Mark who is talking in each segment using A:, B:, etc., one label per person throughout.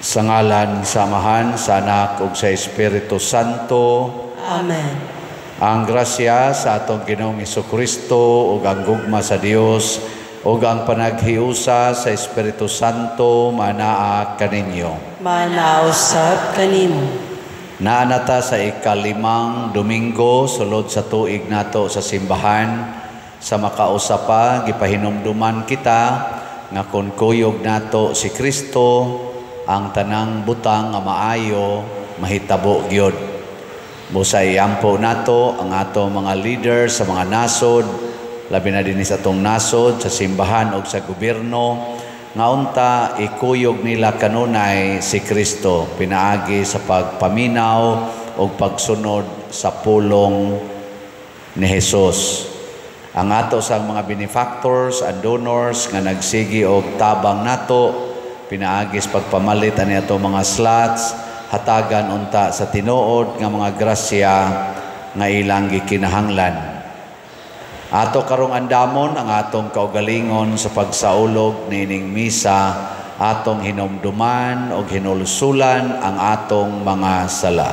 A: Sa ngalan, samahan, sa Anak ug sa Espiritu Santo.
B: Amen.
A: Ang grasya sa atong Ginoong Jesucristo ug ang gugma sa Dios ug ang panaghiusa sa Espiritu Santo manaa kaninyo.
B: Manausab kanimo.
A: Naanata sa ikalimang Domingo sulod sa tuig nato sa simbahan. Sa makausapa gipahinumduman kita nga kun kuyog nato si Kristo, ang tanang butang nga maayo mahitabo gyud. Busay ampo nato ang ato mga leader sa mga nasod, labi na dinhi sa atong nasod sa simbahan ug sa gobyerno, nga unta ikuyog nila kanunay si Kristo pinaagi sa pagpaminaw ug pagsunod sa pulong ni Jesus. Ang ato sang mga benefactors and donors nga nagsigi og tabang nato pinaagis pagpamalit ani ato mga slots, hatagan unta sa tinuod nga mga grasya nga ilang gikinahanglan. Ato karong andamon ang atong kaugalingon sa pagsaulog niining misa, atong hinumduman og hinulsulan ang atong mga sala.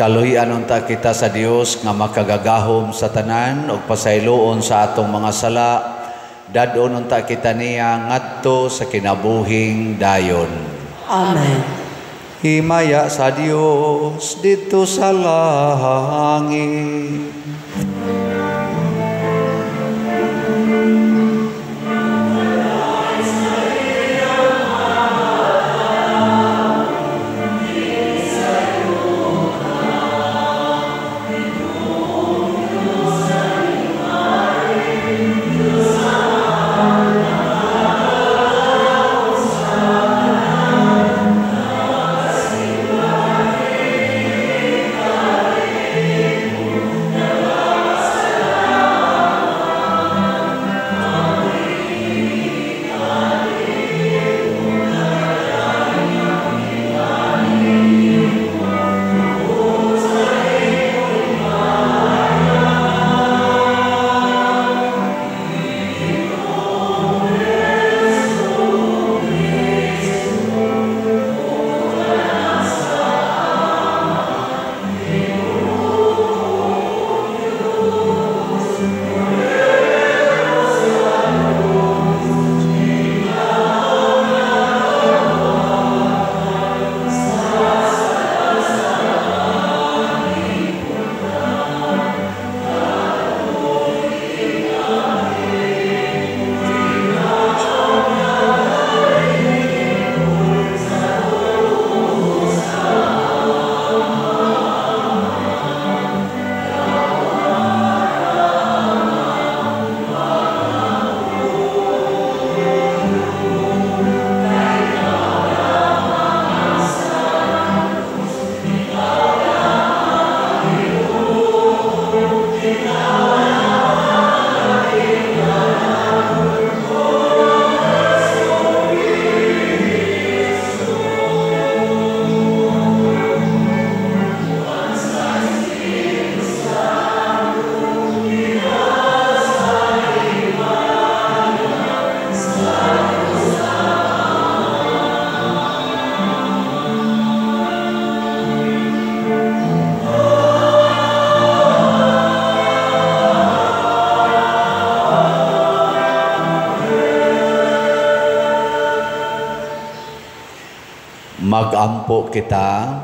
A: Kaluhian unta kita sa Dios nga makagagahom sa tanan ug pasayloon sa atong mga sala. Dadon unta kita niya ngadto sa kinabuhing dayon.
B: Amen.
A: Himaya sa Dios dito sa langit. Magampo kita.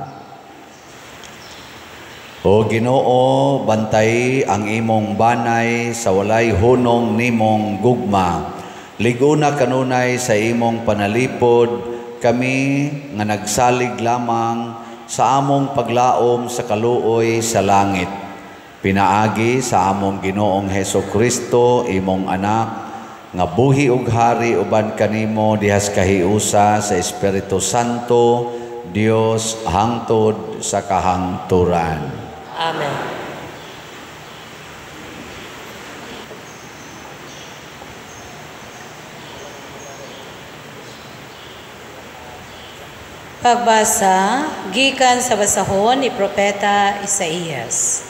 A: O Ginoo, bantay ang imong banay sa walay hunong nimong gugma. Liguna kanunay sa imong panalipod, kami nga nagsalig lamang sa among paglaom sa kaluoy sa langit. Pinaagi sa among Ginoong Hesukristo, imong anak, nga buhi ug hari uban kanimo dihas kahiusa sa Espiritu Santo, Dios hangtod sa kahangturan.
B: Amen.
C: Pagbasa, gikan sa basahon ni Propeta Isaías.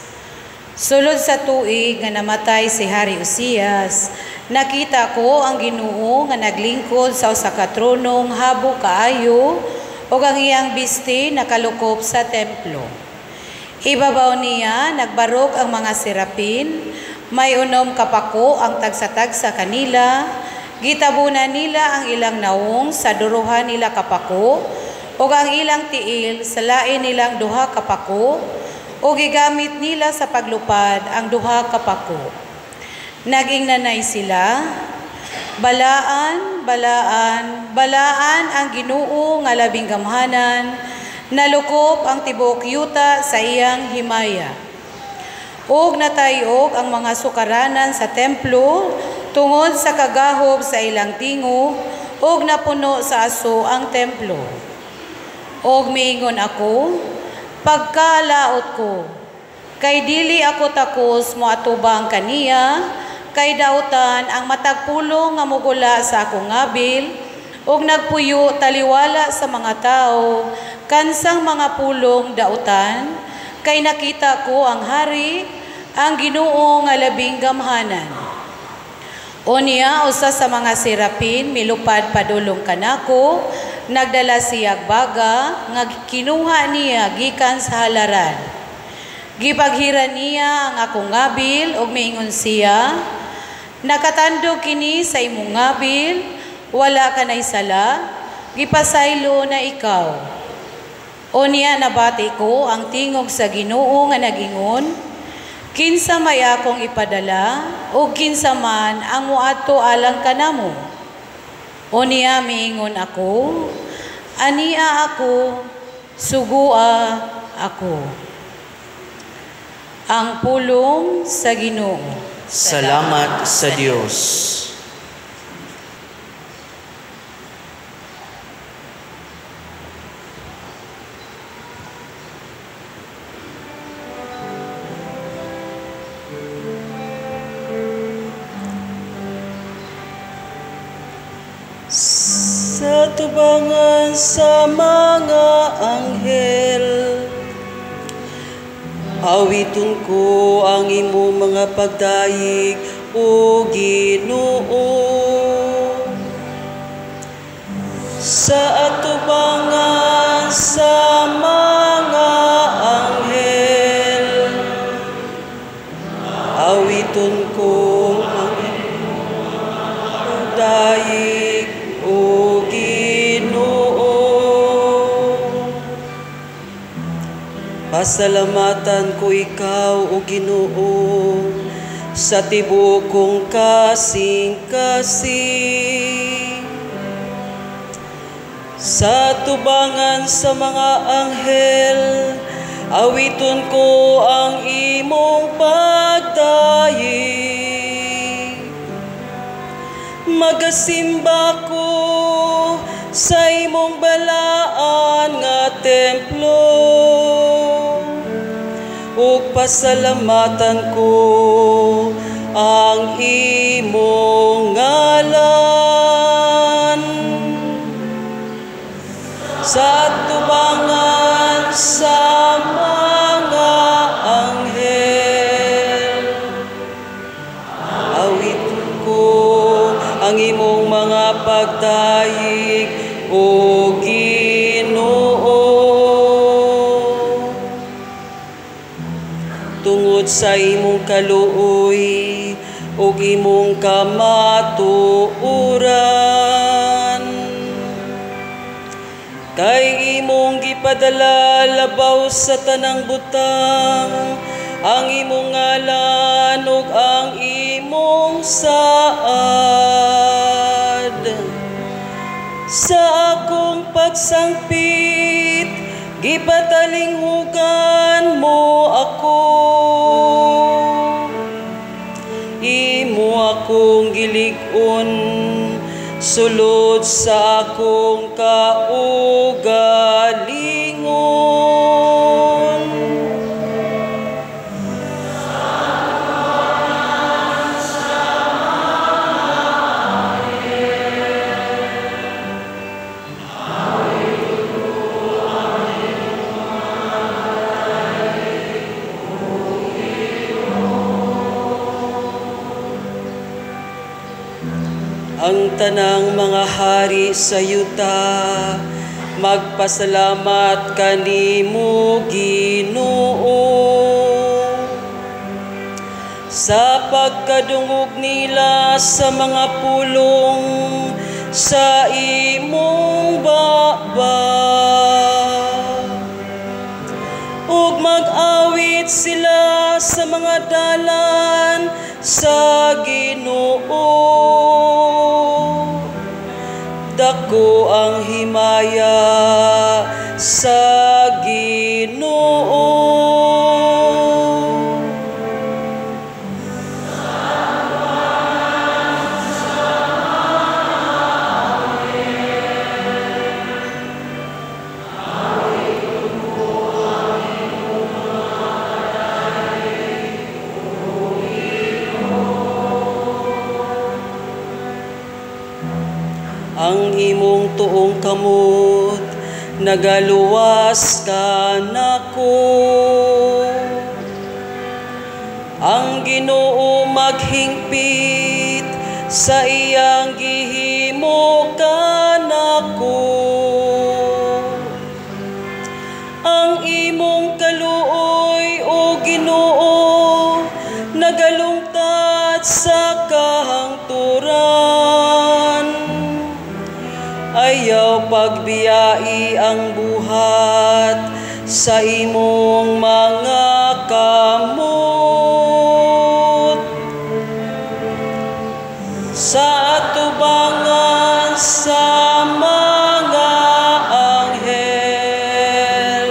C: Sulod sa tuig nga namatay si Hari Uzias, nakita ko ang Ginoo nga naglingkod sa usa ka tronong habo kaayo ug ang iyang biste nakalukop sa templo. Ibabaw niya nagbarog ang mga serapin, may unom kapako ang tagsa-tagsa kanila, gitabunan nila ang ilang naong sa duruhan nila kapako, ug ang ilang tiil sa lain nilang duha kapako, o gigamit nila sa paglupad ang duha kapako. Naging nanay sila, balaan, balaan, balaan ang Ginoo nga labing gamhanan, nalukop ang tibuok yuta sa iyang himaya. Ug natayog ang mga sukaranan sa templo tungod sa kagahob sa ilang tingog, ug napuno sa aso ang templo. Og miingon ako, pagkalaot ko, kay dili ako takos mo atubang kaniya, kay dautan ang matagpulong nga mugula sa akong ngabil, og nagpuyo taliwala sa mga tao, kansang mga pulong dautan, kay nakita ko ang hari, ang Ginoo nga labing gamhanan. O niya, usa sa mga serapin, milupad padulong kanako, nagdala siyag baga, nga kinuha niya gikan sa halaran. Gipaghiran niya ang akong ngabil, ug miingon siya, nakatandog kini sa imong ngabil, wala ka na'y sala, gipasaylo na ikaw. O niya, nabati ko ang tingog sa Ginoo nga nagingon, kinsa may akong ipadala, o kinsa man ang muadto alang kanamo. O niya, miingon ako, ania ako, sugua ako. Ang pulong sa Ginoo.
B: Salamat sa Diyos. Sa tubangan sa mga anghel, awiton ko ang imo mga pagdayeg, o Ginoo. Sa atubangan sa mga anghel, awiton ko ang imo mga pagdayeg, o Ginoo. Pasalamatan ko ikaw, o Ginoo, sa tibuok kong kasing-kasing. Sa tubangan sa mga anghel, awiton ko ang imong pagdayeg. Magasimba ko sa imong balaan nga templo, ug pasalamatan ko ang imong ngalan. Sa tubangan sa mga anghel, awiton ko ang imong mga pagdayeg, o Ginoo. Tungod sa imong kaluoy ug imong kamatuoran, Kay imong gipadala labaw sa tanang butang, ang imong ngalan ug ang imong saad. Sa akong pagsangpit, gipatalinghugan mo ako. Imo akong gilig-on, sulod sa akong kaugalingon. Ang tanang mga hari sa yuta, magpasalamat kanimo Ginoo. Sa pagkadungog nila sa mga pulong sa imong baba, ug mag-awit sila sa mga dalan sa Ginoo. Dako ang himaya sa Ginoo. Ang imong tuong kamot, nagaluwas ka nako. Ang Ginoo maghingpit sa iyang gihimo kanako. Ang imong kaluoy, o Ginoo, nagalungtad sa kahangturan. Ayaw pagbiyai ang buhat sa imong mga kamot. Sa atubangan sa mga anghel,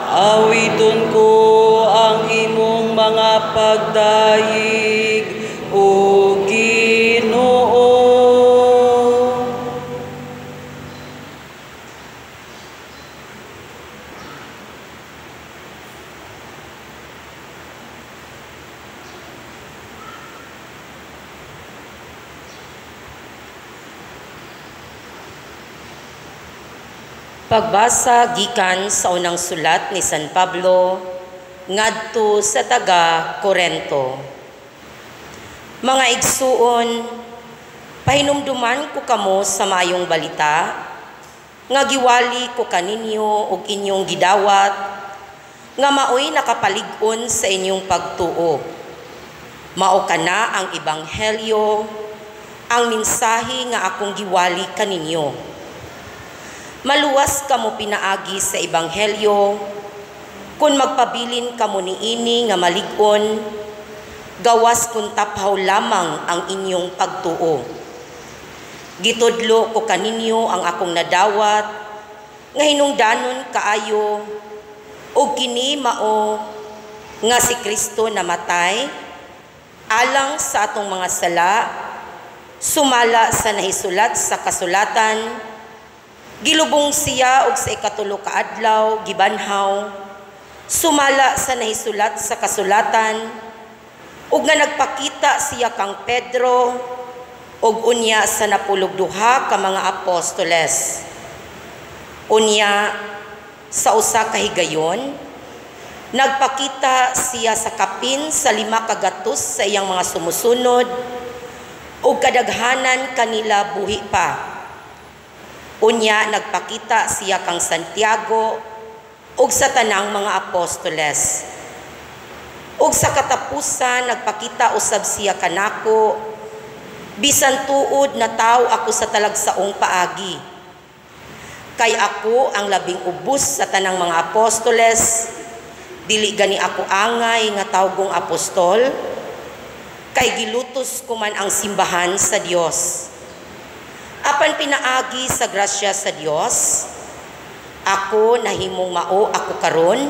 B: awiton ko ang imong mga pagdayeg, o Ginoo.
D: Pagbasa gikan sa unang sulat ni San Pablo ngadto sa taga Corinto. Mga igsuon, pahinumduman ko kamo sa maayong balita, nga giwali ko kaninyo og inyong gidawat, nga maoy nakapalig-on sa inyong pagtuo. Mao kana ang ebanghelyo, ang mensahe nga akong giwali kaninyo. Maluwas kamo pinaagi sa ebanghelyo, kung magpabilin kamo niini nga malig-on, gawas kung taphaw lamang ang inyong pagtuo. Gitudlo ko kaninyo ang akong nadawat, nga hinungdanon kaayo, o kini mao nga si Kristo namatay, alang sa atong mga sala, sumala sa nahisulat sa kasulatan, gilubong siya og sa ikatulo ka adlaw gibanhaw, sumala sa nahisulat sa kasulatan, ug nga nagpakita siya kang Pedro ug unya sa napulog-duha ka mga apostoles. Unya sa usa ka higayon, nagpakita siya sa kapin sa 5 kagatos sa iyang mga sumusunod ug kadaghanan kanila buhi pa. Unya nagpakita siya kang Santiago ug sa tanang mga apostoles. Ug sa katapusan nagpakita usab siya kanako, bisan tuod na taw ako sa talagsaong paagi. Kay ako ang labing ubos sa tanang mga apostoles, dili gani ako angay nga tawgong apostol, kay gilutos ko man ang simbahan sa Dios. Apan pinaagi sa grasya sa Dios, ako nahimong mao ako karon,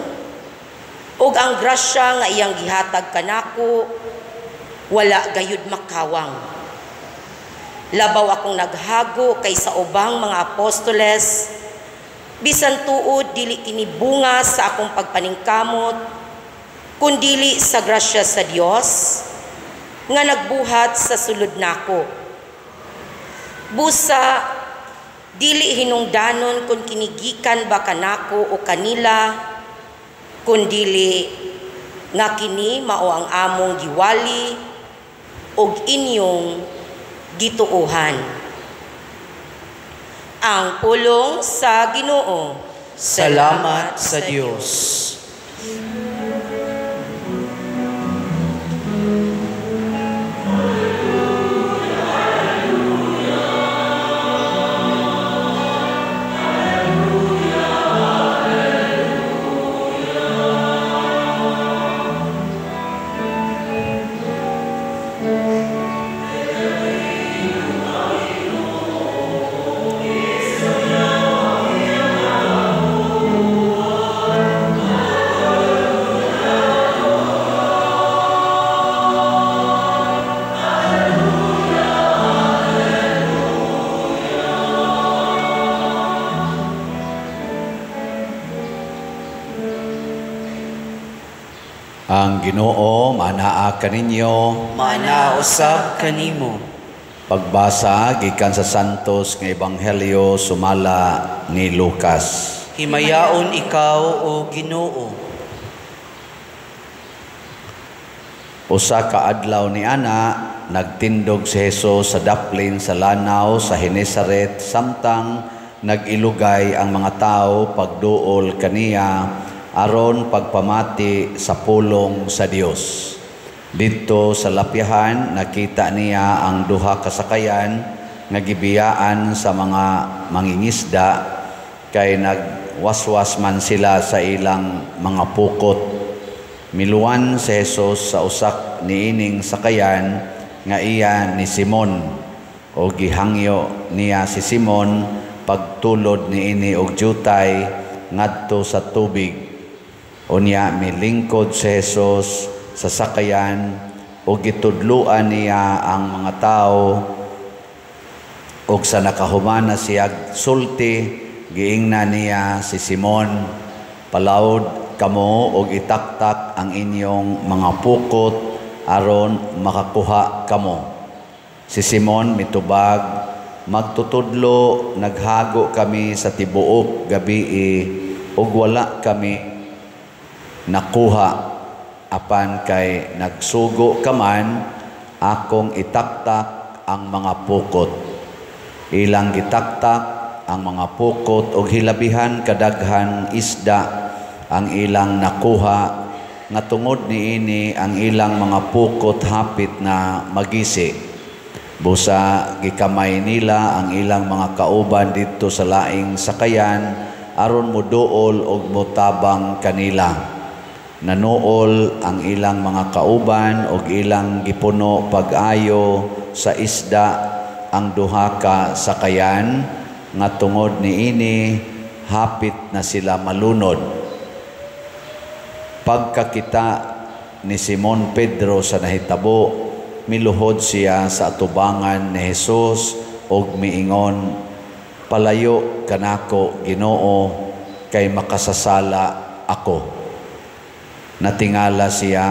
D: ug ang grasya nga iyang gihatag kanako wala gayud makawang. Labaw akong naghago kaysa ubang mga apostoles, bisan tuod dili kini bunga sa akong pagpaningkamot, kundili sa grasya sa Dios nga nagbuhat sa sulod nako. Busa dili hinungdanon kung kinigikan ba kanako o kanila, kundili nga kini mao ang among giwali og inyong gituohan. Ang pulong sa Ginoo.
B: Salamat sa Diyos.
A: Ang Ginoo manaa kaninyo,
B: Manausab kanimo.
A: pagbasa gikan sa Santos nga Ebanghelyo sumala ni Lucas.
B: Himayaon ikaw o Ginoo.
A: Usa ka adlaw ni ana nagtindog si Hesus sa daplin sa lanaw sa Genesaret samtang nagilugay ang mga tao pagduol kaniya aron pagpamati sa pulong sa Dios. Dito sa lapyahan nakita niya ang duha ka sakayan nga gibiyaan sa mga mangingisda kay nagwaswas man sila sa ilang mga pukot. Miluan si Hesus sa usak niining sakayan nga iya ni Simon, o gihangyo niya si Simon pagtulod niini og jutay ngadto sa tubig. Unya milingkod si Hesus sa sakayan o gitudluan niya ang mga tao, ug sa nakahumana siya sulti giingna niya si Simon, palawod kamo og itaktak ang inyong mga pukot aron makakuha kamo. Si Simon mitubag, magtutudlo naghago kami sa tibuok gabii ug wala kami nakuha, apan kay nagsugo kaman akong itaktak ang mga pukot. Ilang gitaktak ang mga pukot og hilabihan kadaghan isda ang ilang nakuha, nga tungod niini ang ilang mga pukot hapit na magisi. Busa gikamay nila ang ilang mga kauban dito sa laing sakayan aron moduol og motabang kanila. Nanuol ang ilang mga kauban og ilang gipuno pag-ayo sa isda ang duha ka sakayan, nga tungod niini hapit na sila malunod. Pagkakita ni Simon Pedro sa nahitabo, miluhod siya sa atubangan ni Hesus og miingon, "Palayo kanako, Ginoo, kay makasasala ako." Natingala siya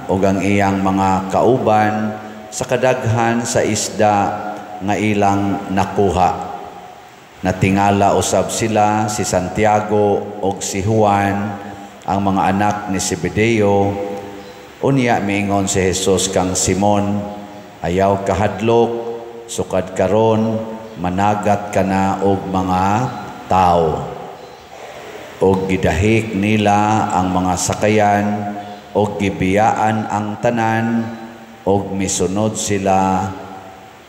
A: og ang iyang mga kauban sa kadaghan sa isda nga ilang nakuha. Natingala usab sila si Santiago og si Juan, ang mga anak ni Zebedeo. Unya miingon si Hesus kang Simon, "Ayaw kahadlok, sukad karon managat ka na og mga tao." Og gidahik nila ang mga sakayan og gibiyaan ang tanan og misunod sila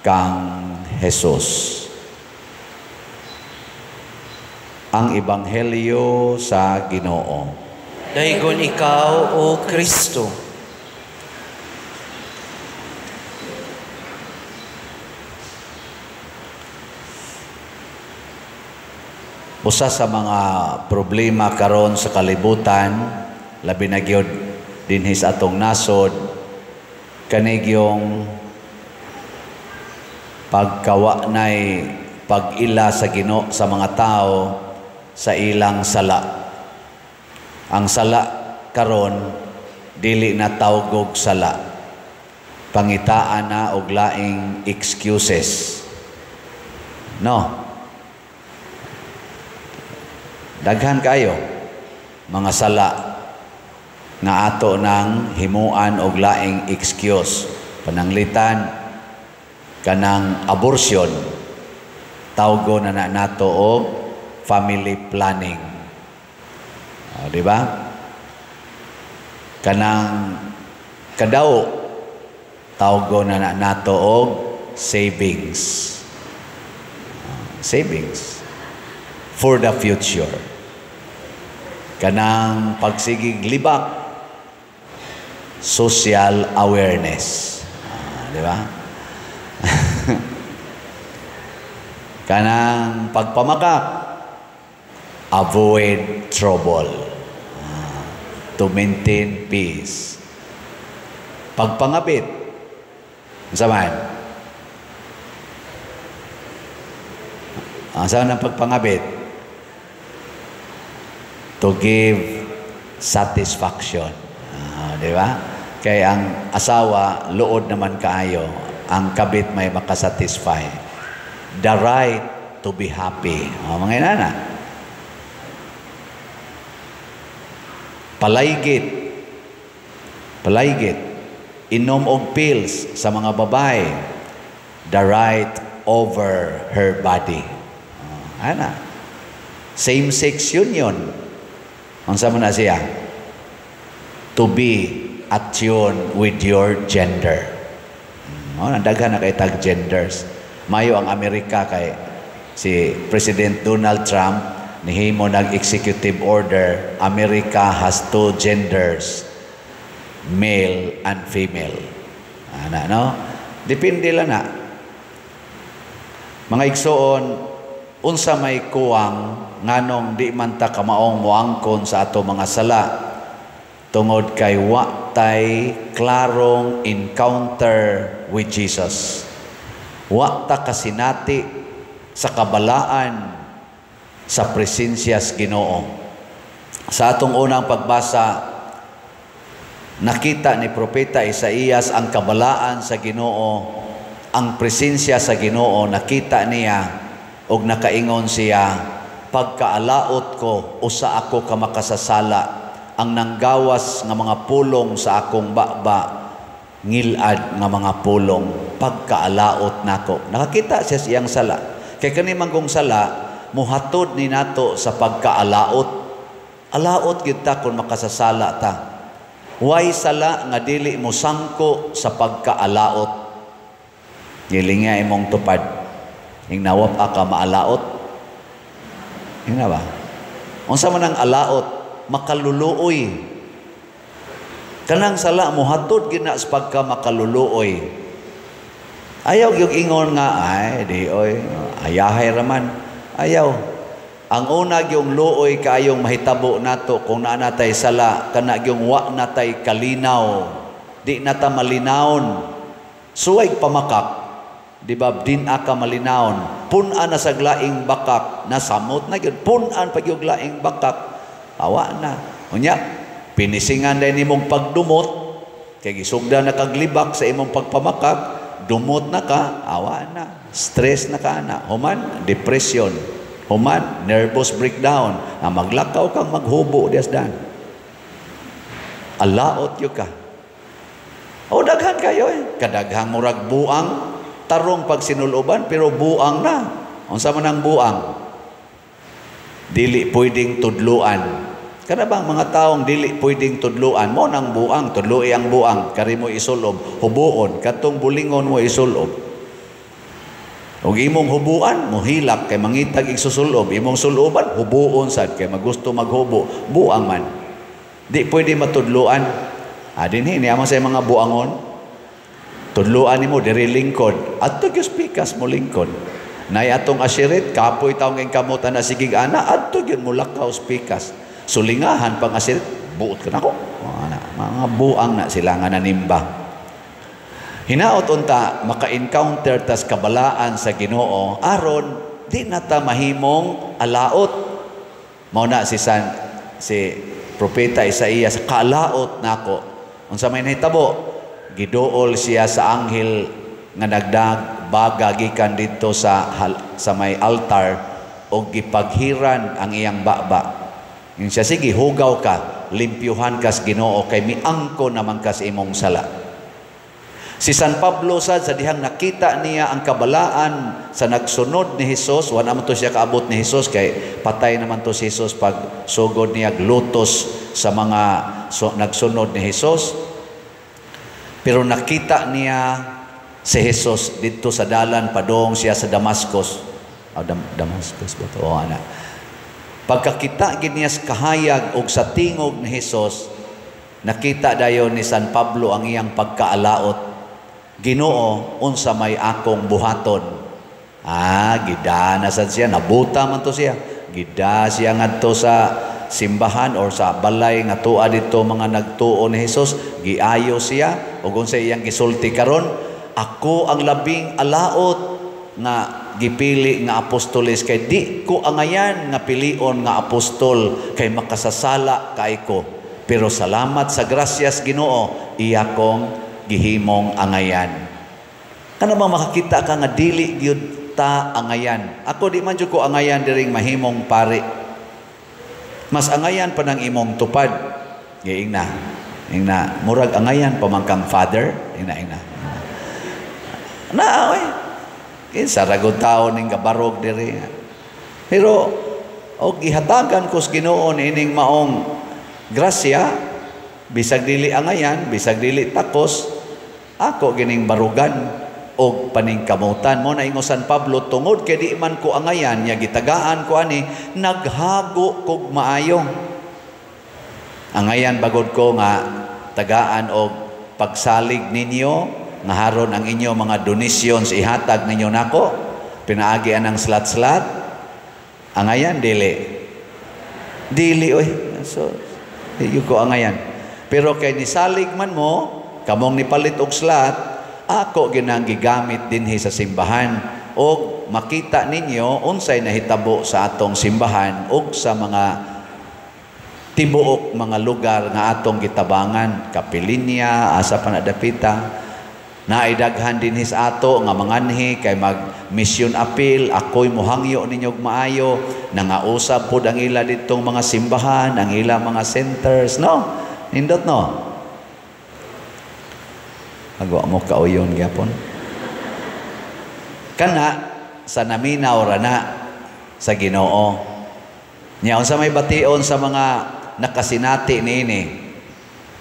A: kang Hesus. ang Ebanghelyo sa Ginoo.
B: Daygon ikaw, O Kristo.
A: Usa sa mga problema karon sa kalibutan, labi na gyud dinhi sa atong nasod, kanig yung pagkawa nay pag-ila sa Ginoo sa mga tao sa ilang sala. Ang sala karon dili na tawgog sala. Pangitaan na og laing excuses. No. Daghan kayo mga sala nga ato nang himuan og laing excuse. Pananglitan kanang abortion, tawgo na nato og family planning. Di ba? Kanang kadaw, tawgo na nato og savings. Savings for the future. Kanang pagsigig libak, social awareness. Di ba? Kanang pagpamakak, avoid trouble. To maintain peace. Pagpangabit, saan? Saan ang pagpangabit? To give satisfaction. Di ba? Kaya ang asawa, luod naman kaayo. Ang kabit may makasatisfy. The right to be happy. Mga inana. Palaygit. Inom og pills sa mga babae. The right over her body. Ana. Same-sex union. Ang sama na siya? To be at tune with your gender. Nandaghan na kay tag genders. Mayo ang Amerika kay si President Donald Trump nihimo nag-executive order, America has 2 genders, male and female. Ana, no? Depende lang na. Mga igsoon, unsa may kuwang nganong di man ta kamaong moangkon sa ato mga sala tungod kay wa tay klarong encounter with Jesus. Wa ta kasinati sa kabalaan sa presensya sa Ginoo. Sa atong unang pagbasa, nakita ni Propeta Isaías ang kabalaan sa Ginoo, ang presensya sa Ginoo, nakita niya og nakaingon siya, pagkaalaot ko usa ako ka makasasala, ang nanggawas nga mga pulong sa akong baba, ngilad nga mga pulong, pagkaalaot nako. Nakakita siya siyang sala. Kay kani manggong sala, muhatod ni nato sa pagkaalaot. Alaot gyud ta kun makasasala ta. Way sala nga dili mo sangko sa pagkaalaot. Gilinga imong tupad. Ing nawap ka maalaot. Ing na ba? Unsa man ang alaot? Makaluluoy. Kanang sala muhatod gyud na sa pagka makaluluoy. Ayaw yung ingon nga, ay, di oy, ayahay raman. Ayaw. Ang una yung luoy kayong mahitabo nato kung naa natay sala, kana yung wa natay kalinaw, di nata malinawon. Suway pamakak, di ba, din aka malinawon. Punan na sa glaing bakak, nasamot na yun. Punan pag yung glaing bakak, awa na. Unya, pinisingan din imong pagdumot, kay gisugda na kaglibak sa imong pagpamakak, dumot na ka, awa na. Stress na ka na. Human, depression. Human, nervous breakdown. Maglakaw kang maghubo, desdan. Alaot yun ka. O daghan kayo eh. Kadaghang murag buang, tarong pag sinuloban, pero buang na. Unsa man ang buang? Dili pwedeng tudluan. Kana bang mga taong dili pwedeng tudluan mo nang buang, tudloi ang buang, kari mo isulob, hubuon, katong bulingon mo isulob. Ug imong hubuan, mohilak kay mangitag igsusulob, imong suloban, hubuon sad kay magusto maghubo, buang man. Di pwede matudluan. Dinhi ni ama sa mga buangon. Tudluan nimo diri lingkod, adto gyud pikas mo lingkod. Nay atong asirit, kapoy taong ing kamutan na sigig ana, adto gyud mo lakaw pikas. Sulingahan pang asirit, buot ka nako. Mga buang na sila nga nanimba. Hinaot unta maka-encounter tas kabalaan sa Ginoo aron di nata mahimong alaot. Mao na si propeta Isaías, kalaot nako. Unsa may nahitabo? Giduol siya sa anghel nga nagdagbaga gikan dito sa may altar o gipaghiran ang iyang baba. Yun siya, sige, hugaw ka, limpyuhan kas Ginoo kay miangko naman kas imong sala. Si San Pablo sa dihang nakita niya ang kabalaan sa nagsunod ni Hesus, wala naman to siya kaabot ni Hesus kay patay naman to si Hesus pag sugod niya glutos sa mga nagsunod ni Hesus. Pero nakita niya si Hesus dito sa dalan padong siya sa Damascus. Damascus ba to? Ana. Pagkakita gid niya sa kahayag og sa tingog ni Hesus, nakita dayon ni San Pablo ang iyang pagkaalaot. Ginoo, unsa may akong buhaton? Gida na sad siya, nabuta man to siya. Gida siya ngadto sa simbahan or sa balay nga tuwa dito mga nagtuo ni Hesus, giayo siya ug unsa iyang gisulti karon, ako ang labing alaot nga gipili nga apostoles kay di ko angayan nga pilion nga apostol kay makasasala kay ko. Pero salamat sa grasyas Ginoo, iya kong gihimong angayan. Kana bang makakita ka nga dili gyud ta angayan? Ako di man jud ko angayan diring mahimong pari. Mas angayan pa ng imong tupad. Ingna murag angayan pamangkang father. Ingna. Na oy. Kinsa ragod taon ning gabarog diri. Pero og gihatagan ko sa Ginoo ining maong grasya, bisag dili angayan, bisag dili takos, ako gining barugan og paningkamutan. Mo na ingo San Pablo, tungod kay di man ko angayan, nya gitagaan ko ani, naghago kog maayo. Angayan bagod ko nga tagaan og pagsalig ninyo, nga haron ang inyo mga donations ihatag ninyo nako, pinaagi anang slat-slat. Angayan dili oy. So di ko angayan. Pero kay nisalig man mo, kamong nipalit og slat, ako ginang gigamit dinhi sa simbahan og makita ninyo unsay nahitabo sa atong simbahan og sa mga tibuok mga lugar nga atong gitabangan, Kapilinya, asa pa nadapita. Naidaghan dinhi sa ato nga manganhi kay mag mission appeal, ako'y muhangyo ninyo og maayo, nangausab pud ang ila ditong mga simbahan, ang ila mga centers, no? Nindot no? Agwa mo kauyon gyapon. Kana sa naminaw ra na sa Ginoo. Nya unsa may bation sa mga nakasinati niini?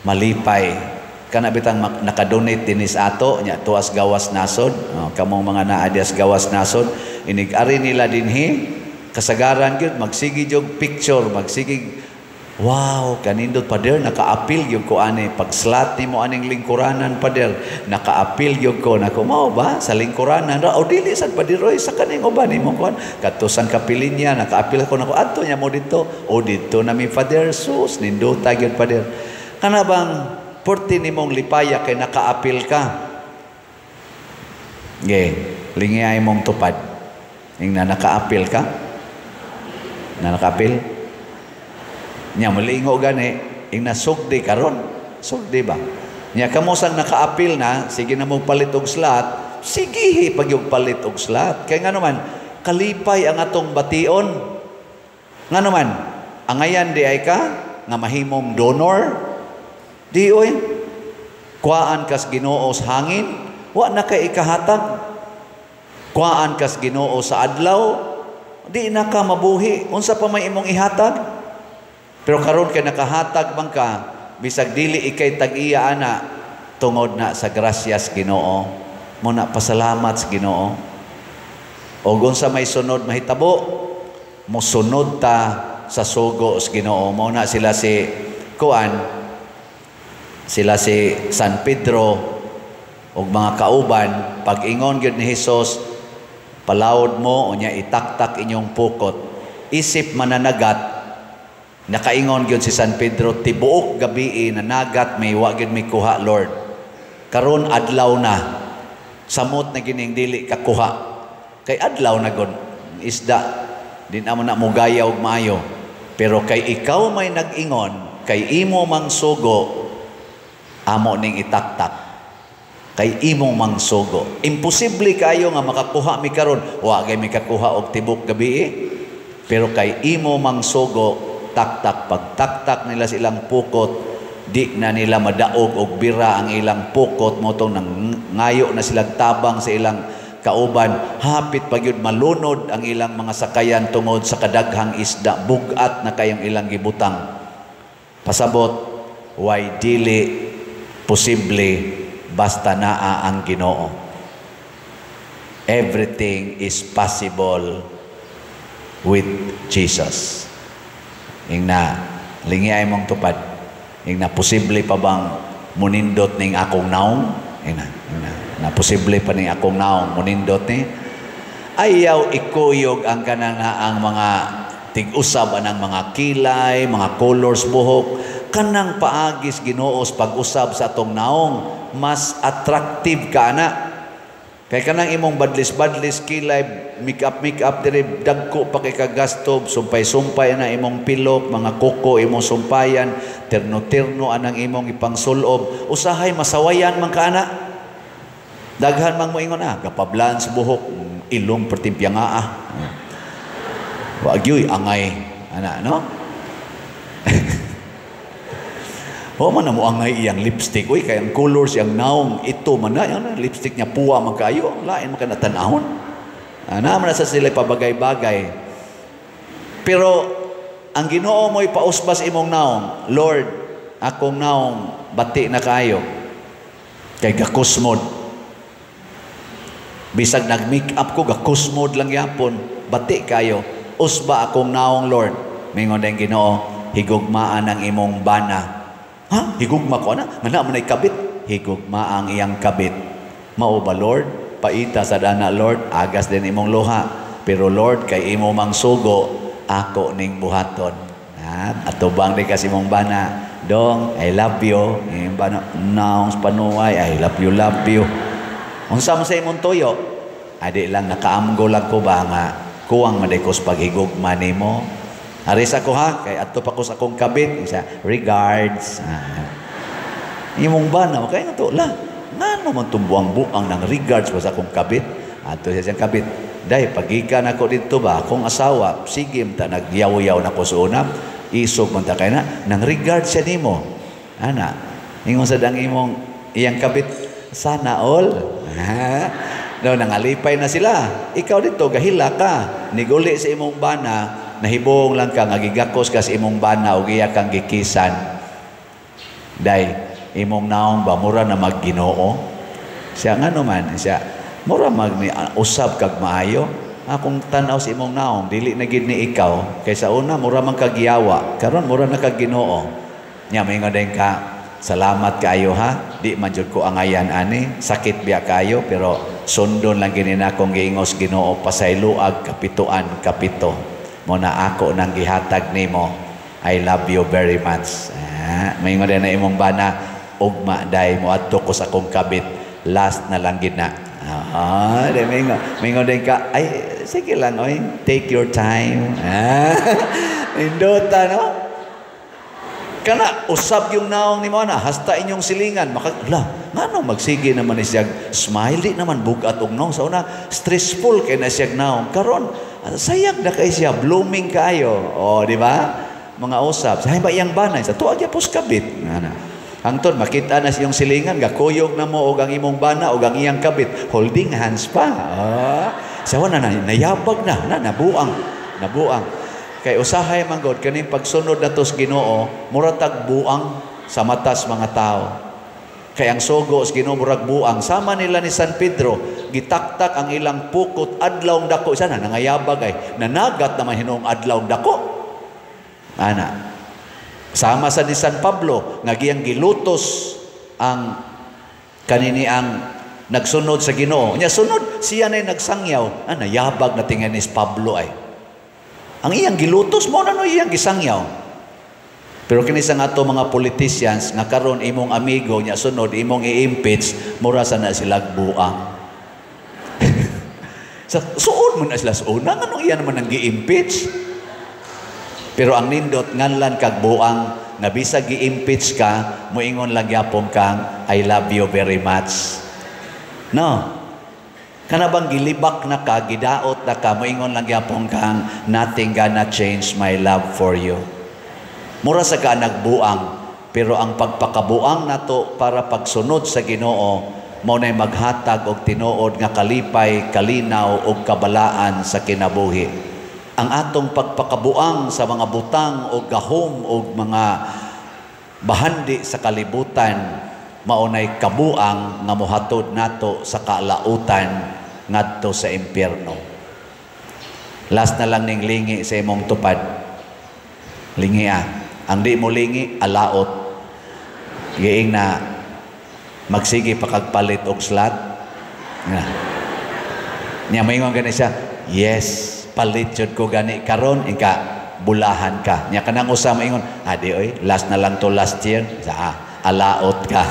A: Malipay. Kana bitang nakadonate dinis ato nya tuas gawas nasod. Kamong mga naadias gawas nasod, inig-ari nila dinhi kasagaran gyud magsigi jog picture, magsigi. Wow, kanindot pader, naka-appeal yung ko ani. Pag-slat ni mo aning lingkuranan pader, naka-appeal yung ko. Nako, mao ba? Sa lingkuranan, o dili, sad padiroy, sa kaning uban, mo ko. Katusan Kapilinya, naka-appeal ko, nako, ato niya mo dito. O dito na mi pader, sus, nindota yun pader. Kana bang, porti ni mong lipaya kay naka-appeal ka? Lingiyay mong tupad. Yung na naka-appeal ka? Na naka-appeal? Nya malingo gani ing nasugdi karon, sugdi ba? Nya kamo sang naka-appeal na, sige na mo palit og slat, sige pag yung palit og slat. Kay nga naman kalipay ang atong bation. Nga naman angayan di ay ka nga mahimong donor. Di oy. Kuaan kas Ginoo sa hangin, wa na kay ikahatag. Kuaan kas Ginoo sa adlaw, di na ka mabuhi. Unsa pa may imong ihatag? Pero karon kay nakahatag man ka, bisag dili ikay tag-iya ana, tungod na sa grasyas Ginoo. Mo na pasalamat sa Ginoo. O unsa may sunod mahitabo, mosunod ta sa sugo sa Ginoo. Mao na sila si San Pedro ug mga kauban, pag ingon gyud ni Hesus, palawod mo unya itaktak inyong pukot. Isip mananagat, nakaingon gyud si San Pedro, tibuok gabi nanagat may wa gyud may kuha, Lord. Karon adlaw na, samot na gining dili kakuha. Kay adlaw na gud isda, din amo na mugaya og maayo. Pero kay ikaw may nag-ingon, kay imo mang sugo, amo ning itaktak. Kay imo mang sugo. Imposible kayo nga makakuha mi karon, wa gay mi kakuha og tibok gabi. Pero kay imo mang sugo, taktak. Pag taktak nila silang pukot, di na nila madaog og bira ang ilang pukot, motong nang ngayo na silang tabang sa ilang kauban, hapit pagyud malunod ang ilang mga sakayan tungod sa kadaghang isda, bugat na kayong ilang gibutang. Pasabot, way dili posible basta naa ang Ginoo. Everything is possible with Jesus. Ing na lingiay mong tupad, ing na posible pa bang munindot ning akong naong? Ing na posible pa ning akong naong munindot ni? Ayaw ikuyog ang kanang mga tig-usab anang mga kilay, mga colors buhok, kanang paagis Ginoos pag-usab sa atong naong, mas attractive ka na. Kaya kanang imong badlis-badlis kilay, make-up dire, dagko pa kay kagastob, sumpay-sumpay na imong pilok, mga kuko imong sumpayan, terno-terno anang imong ipangsulob, usahay masawayan man ka na. Daghan mang moingon kapablan sa buhok, ilong pertimpyang wagyoy angay no? O man na mo angay iyang lipstick, uy kay ang colors yang naong ito man na yung lipstick niya puwa man kayo, lain man ka natanahon. Naman na sa sila pabagay-bagay. Pero ang Ginoo mo ipausbas imong naong, Lord, akong naong bati na kayo kay gakusmod. Bisag nag-make up ko, gakusmod lang yapon, bati kayo. Usba akong naong, Lord. Mingon din Ginoo, higugmaan ang imong bana. Ha? Higugma ko na? Nga naman ay kabit. Higugma ang iyang kabit. Mao ba, Lord? Paita sa dana, Lord. Agas din imong luha. Pero Lord, kay imo mang sugo, ako ning buhaton. Atubang di kasi mong bana. Dong, I love you. Yung bana, naong panuway, I love you. Kung sama sa imong tuyo, adi lang nakaamgo lang ko ba nga, kuwang madikos paghigugma nimo. Aris ako kay ato pa ko sa akong kabit, isa, regards. Imong bana, kaya nga to, nga naman tumbuang-buang ng regards pa sa akong kabit. Ato siya siyang kabit. Dahil pagikan ako dito ba, akong asawa, sige, nagyaw-yaw na ko sa unap, isog man ta kayo na, nang regards siya nimo. Ingon sa dang imong iyang kabit, sana all. Nangalipay na sila. Ikaw dito, gahila ka. Niguli sa imong bana, nahibong lang ka, ngagigakos ka sa imong bana, o giya kang gikisan. Dahil, imong naong ba, mura na mag-Ginoo? Siya nga naman, siya, mura usab kag maayo. Akong tanaw sa imong naong, dili na gid ni ikaw. Kaysa una, mura man kag-giyawa. Karon mura na kag-Ginoo. Nya, may nga din ka, salamat kayo ha. Di man jud ko angayan ani. Sakit biya kayo, pero sundon lang ginin akong giingos Ginoo pasayloag kapito. Muna ako nang gihatag nimo. I love you very much. May nga na imong bana, ugma day mo adto ko sa akong kabit. Last na lang gid na. May nga din ka, ay, sige lang, oy, take your time. Indota, no? Kana, usab yung naong ni mo na, hasta inyong silingan. Nga no, magsige naman ni siya, smiley naman, bugat og naong. Sa una, stressful kay na siya naong. Karon, sayang na kay siya, blooming kayo. O, di ba? Mga usab. Sahay ba iyang banay? Sa tuwag yapos kabit. Hangtod, makita na siyang silingan, gakuyog na mo, o ang imong bana, o ang iyang kabit. Holding hands pa. Sawa na, nayabag na, nabuang. Kay usahay manggod kaning pagsunod na tos Ginoo, muratag buang sa matas mga tao. Kay ang sugo sa Ginoo murag buang, sama nila ni San Pedro, gitaktak ang ilang pukot adlawng dako. Sana nangayabag ay nanagat naman Hinoong adlawng dako. Ana. Sama sa ni San Pablo nga giyang gilutos ang kanini ang nagsunod sa Ginoo. Nya sunod siya nay nagsangyaw. Nayabag na tingin ni Pablo ay. Ang iyang gilutos mo na no iyang gisangyaw. Pero kini sa ato mga politicians nga karon imong amigo nya sunod imong i-impeach, mura sa na sila buang. Suod mo na sila suod. Anong iyan naman ang gi-impeach? Pero ang nindot nganlan kag buang nga bisag gi-impeach ka, moingon lang yapon kang I love you very much. No. Kana bang gilibak na ka, gidaot na ka, moingon lang yapon kang nothing gonna change my love for you. Mura sa ka nagbuang, pero ang pagpakabuang nato para pagsunod sa Ginoo mao nay maghatag og tinuod nga kalipay, kalinaw ug kabalaan sa kinabuhi. Ang atong pagpakabuang sa mga butang o gahom o mga bahandi sa kalibutan mao nay kabuang nga mohatod nato sa kalautan ngadto sa impyerno. Last na lang ning lingi sa imong tupad. Lingi ang di mo lingi, alaot. Giing na magsige pakagpalit og slot. Niya maingon gani siya, yes, palit jud ko gani karon, ingka bulahan ka. Niya kanang usa maingon, di oy, last na lang to last year. Alaot ka.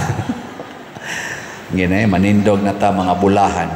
A: Ngine, manindog na ta mga bulahan.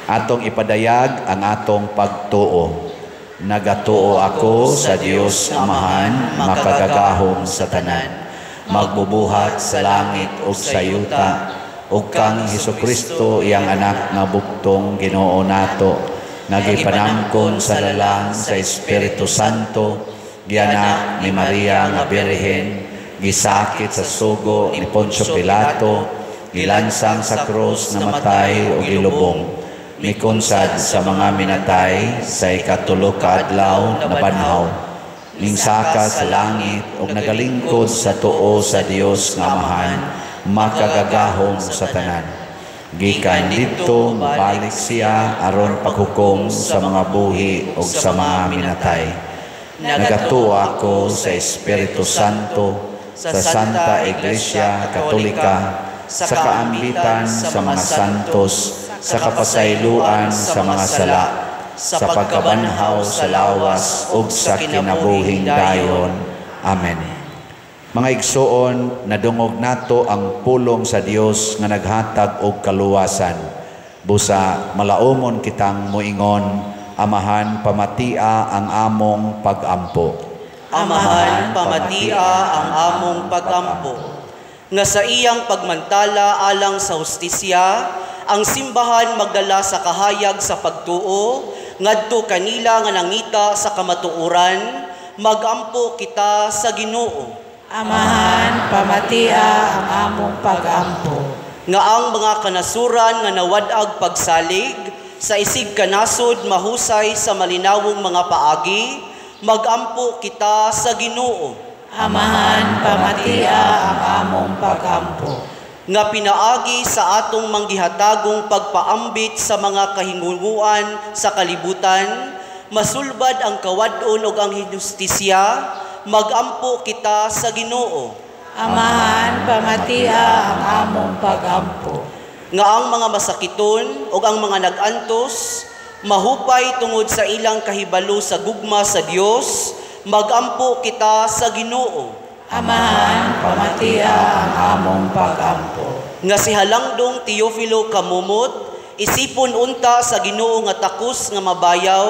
A: Atong ipadayag ang atong pagtuo. Nagatuo ako sa Dios Amahan, makagagahom sa tanan, magbubuhat sa langit o sa yuta, ug kang Hesukristo iyang anak nga buktong Ginoo nato, nagipanangkon sa lalang sa Espiritu Santo, gianak ni Maria nga Birhen, gisakit sa sugo ni Poncio Pilato, gilansang sa krus, namatay o gilubong, mikunsad sa mga minatay sa ikatulo ka adlaw na banhaw, mingsaka sa langit ug nagalingkod sa tuo sa Dios nga Amahan, makagagahom sa tanan. Gikan didto mabalik siya aron paghukom sa mga buhi ug sa mga minatay. Nagatuo ako sa Espiritu Santo, sa Santa Iglesia Katolika, sa kaambitan sa mga santos, sa kapasayloan sa mga sala, sa pagkabanhaw sa lawas ug sa kinabuhing dayon. Amen. Mga igsoon, nadungog nato ang pulong sa Dios nga naghatag og kaluwasan. Busa malaumon kitang moingon, Amahan, pamatia ang among pagampo.
B: Amahan, pamatia ang among pagampo. Nga sa iyang pagmantala alang sa hustisya, ang simbahan magdala sa kahayag sa pagtuo, ngadto kanila nga nangita sa kamatuoran, magampo kita sa Ginoo.
C: Amahan, pamatia ang among pagampo.
B: Nga ang mga kanasuran nga nawadag pagsalig, sa isig kanasod mahusay sa malinawong mga paagi, magampo kita sa Ginoo.
C: Amahan, pamatia ang among pagampo.
B: Nga pinaagi sa atong manggihatagong pagpaambit sa mga kahinguan sa kalibutan, masulbad ang kawadon ug ang hustisya, magampo kita sa Ginoo.
C: Amahan, pamatia ang among pagampo.
B: Nga ang mga masakiton ug ang mga nagantos, mahupay tungod sa ilang kahibalo sa gugma sa Dios, magampo kita sa Ginoo.
C: Amahan, pamatia ang among pagampo.
B: Nga si Halangdong Teofilo Kamumot, isipon unta sa Ginoo nga takos nga mabayaw,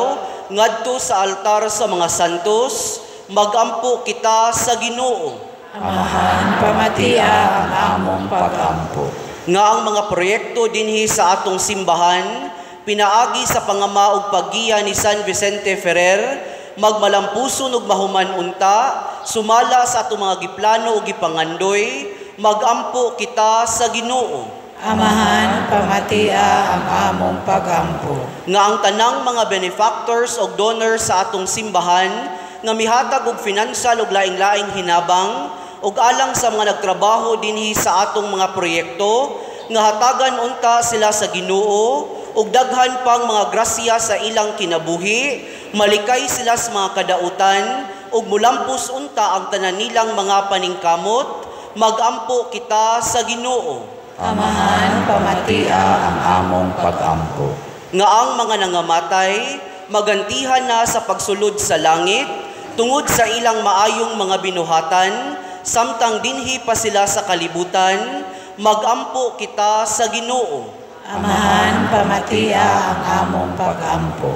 B: ngadto sa altar sa mga santos, magampo kita sa Ginoo.
C: Amahan, pamatia ang among pagampo.
B: Nga ang mga proyekto dinhi sa atong simbahan, pinaagi sa pangama ug paggiya ni San Vicente Ferrer, magmalampuson ug mahuman unta, sumala sa atong mga giplano ug gipangandoy, magampo kita sa Ginoo.
C: Amahan, pamatia ang among pagampo.
B: Nga ang tanang mga benefactors ug donors sa atong simbahan, nga mihatag og finansal ug laing-laing hinabang, ug alang sa mga nagtrabaho dinhi sa atong mga proyekto nga hatagan unta sila sa Ginoo ug daghan pang mga grasya sa ilang kinabuhi, malikay sila sa mga kadautan ug mulampos unta ang tanan nilang mga paningkamot, magampo kita sa Ginoo.
C: Amahan, pamatia
A: ang among pag-ampo.
B: Nga ang mga nangamatay, magantihan na sa pagsulod sa langit, tungod sa ilang maayong mga binuhatan, samtang dinhi pa sila sa kalibutan, magampo kita sa Ginoo.
C: Amahan, pamatia ang among pag-ampo.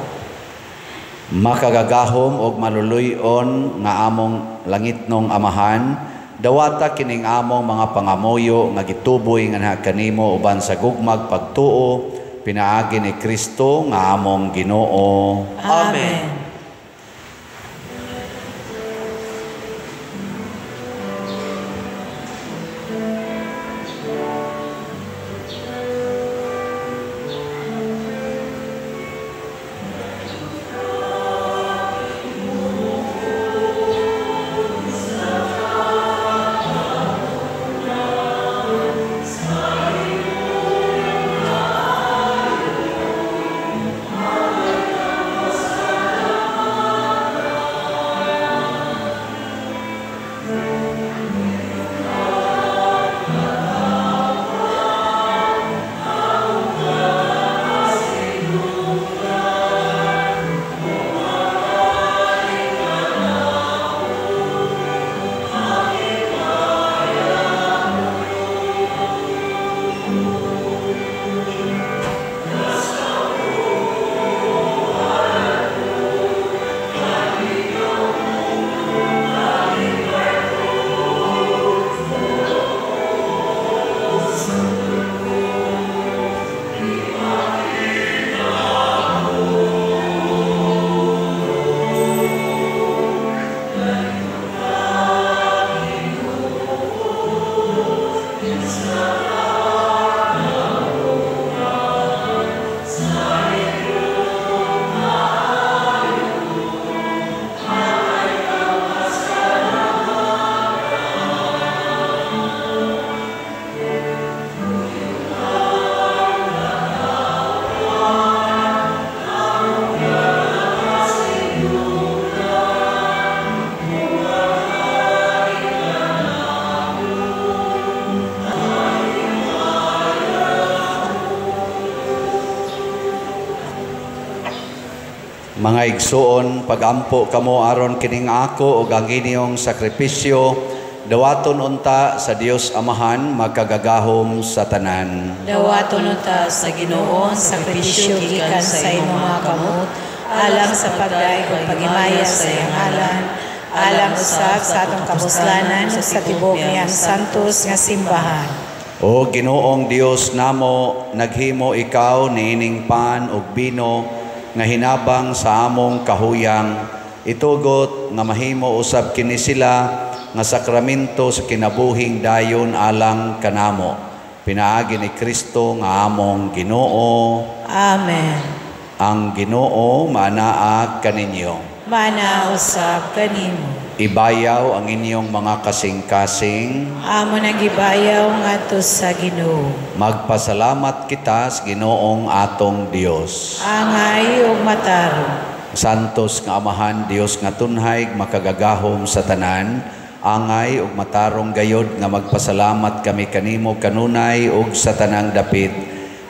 A: Makagagahom og maluluyon nga among langitnong Amahan, dawata kining among mga pangamoyo nga gituboy nga kanimo uban sa gugmag pagtuo pinaagi ni Kristo nga among Ginoo.
B: Amen.
A: Mga igsoon, pagampo kamo aron kining ako ug ang inyong sakripisyo, dawaton unta sa Dios Amahan magkagagahom sa tanan.
C: Dawaton unta sa Ginoo ang sakripisyo gikan sa imong mga kamot, alang sa pagdaig ug pagimaya sa iyang ngalan, alang usab sa atong kapuslanan ug sa tibok niyang santos nga simbahan.
A: O Ginoong Dios namo, naghimo ikaw niining pan ug bino nga hinabang sa among kahuyang, itugot nga mahimo usab kini sila nga sakramento sa kinabuhing dayon alang kanamo. Pinaagi ni Kristo nga among Ginoo.
C: Amen.
A: Ang Ginoo manaa kaninyo.
C: Mana usab kanimo.
A: Ibayaw ang inyong mga kasing-kasing.
C: Amo nang gibayaw ngadto sa Ginoo.
A: Magpasalamat kita sa Ginoong atong Dios.
C: Angay ug matarong.
A: Santos nga Amahan Dios nga tunhay makagagahom sa tanan, angay ug matarong gayod nga magpasalamat kami kanimo kanunay ug sa tanang dapit.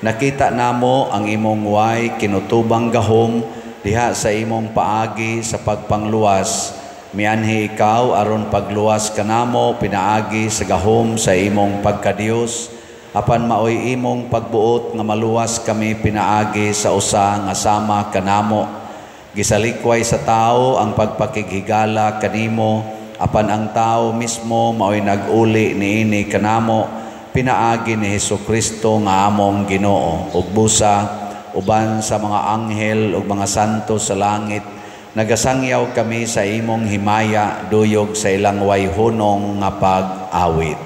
A: Nakita namo ang imong way kinutubang gahom diha sa imong paagi sa pagpangluwas. Mianhi ikaw aron pagluwas kanamo pinaagi sa gahom sa imong pagkadios, apan maoy imong pagbuot nga maluwas kami pinaagi sa usa nga sama kanamo. Gisalikway sa tao ang pagpakighigala kanimo, apan ang tao mismo maoy nag-uli niini kanamo pinaagi ni Hesukristo nga among Ginoo. Ug busa uban sa mga anghel ug mga santo sa langit, nagasangyaw kami sa imong himaya duyog sa ilang wayhunong nga pag-awit.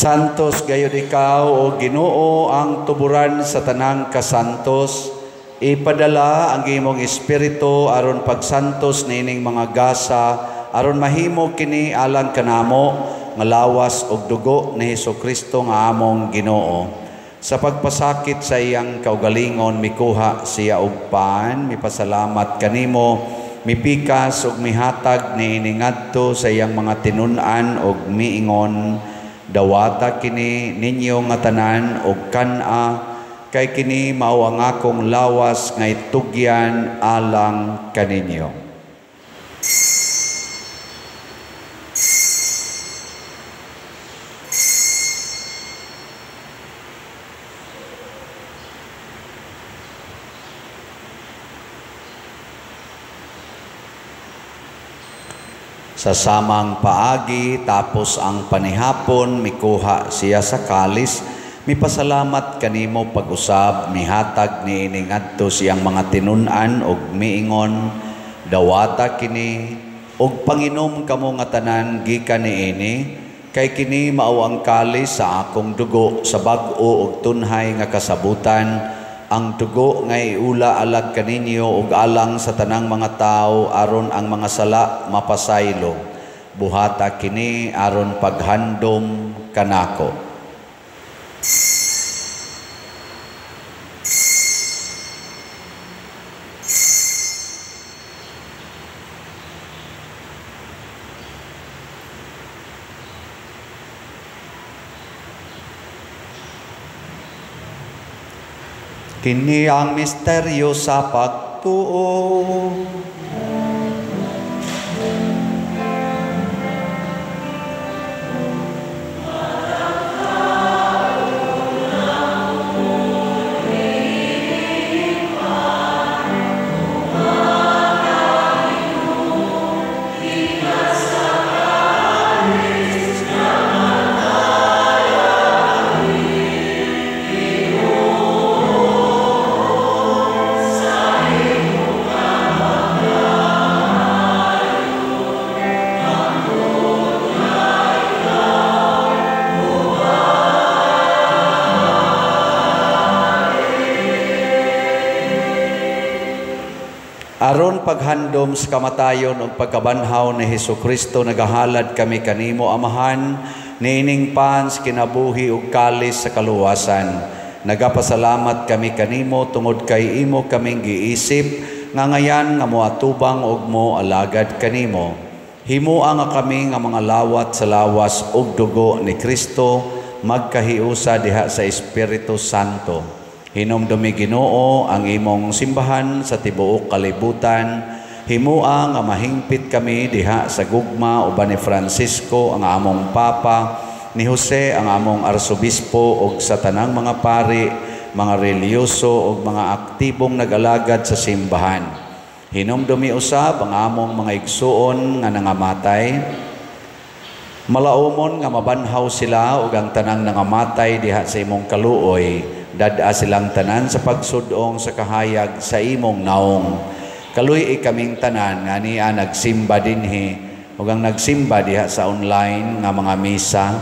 A: Santos gayud ikaw o Ginoo ang tuburan sa tanang kasantos. Ipadala ang imong espiritu aron pagsantos nining mga gasa aron mahimo kini alang kanamo nga lawas og dugo ni Hesukristo nga among Ginoo. Sa pagpasakit sa iyang kaugalingon mikuha siya og pan, mipasalamat kanimo, mipikas ug mihatag niini ngadto sa iyang mga tinun-an ug miingon, dawata kini ninyo nga tanan og kan-a kay kini mao ang akong lawas nga itugyan alang kaninyo. Sa samang paagi tapos ang panihapon mikuha siya sa kalis, mipasalamat kanimo pag-usab, mihatag niini ngadto siyang mga tinun-an og miingon, dawata kini og panginom kamo nga tanan gikan niini, kay kini mao ang kalis sa akong dugo sa bag-o og tunhay nga kasabutan, ang dugo nga iula alag kaninyo ug alang sa tanang mga tao aron ang mga sala mapasaylo. Buhata kini aron paghandom kanako. Kini ang misteryo sa pagtuo. Aron paghandom sa kamatayon ug pagkabanhaw ni Hesukristo nagahalad kami kanimo Amahan niining pan sa kinabuhi ug kalis sa kaluwasan. Nagapasalamat kami kanimo tungod kay imo kaming giisip nga ngayan nga moatubang ug mo alagad kanimo. Himua nga kami nga mga lawat sa lawas ug dugo ni Kristo magkahiusa diha sa Espiritu Santo. Hinumdumi Ginoo ang imong simbahan sa tibuok kalibutan. Himua nga mahingpit kami diha sa gugma uban ni Francisco ang among Papa, ni Jose ang among Arsobispo ug sa tanang mga pari, mga reliyoso ug mga aktibong nag-alagad sa simbahan. Hinumdumi usab ang among mga igsuon nga nangamatay. Malaumon nga mabanhaw sila ug ang tanang nangamatay diha sa imong kaluoy. Dada silang tanan sa pagsudong sa kahayag sa imong naong. Kaluy kaming tanan nga niya nagsimba dinhi ug ang nagsimba diha sa online nga mga misa.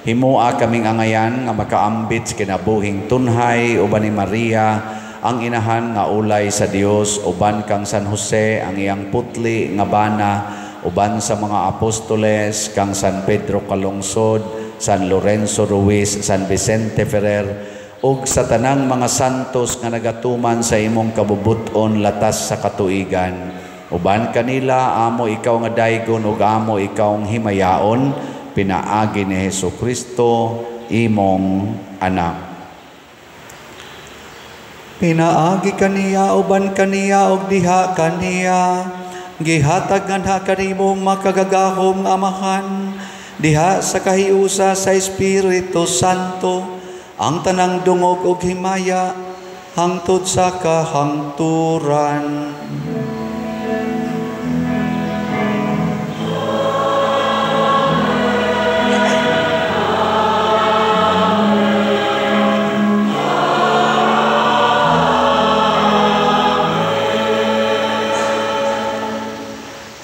A: Himua kaming angayan nga makaambit sa kinabuhing tunhay uban ni Maria ang inahan nga ulay sa Dios, uban kang San Jose ang iyang putli nga bana, uban sa mga apostoles kang San Pedro Calungsod, San Lorenzo Ruiz, San Vicente Ferrer, ug sa tanang mga santos nga nagatuman sa imong kabubuton latas sa katuigan. Uban kanila amo ikaw nga daygon ug amo ikaw ang himayaon, pinaagi ni Hesukristo imong anak. Pinaagi kaniya uban kaniya ug diha kaniya, gihatag nga kanimo makagagahom Amahan, diha sa kahiusa sa Espiritu Santo, ang tanang dungog ug himaya hangtod sa kahangturan.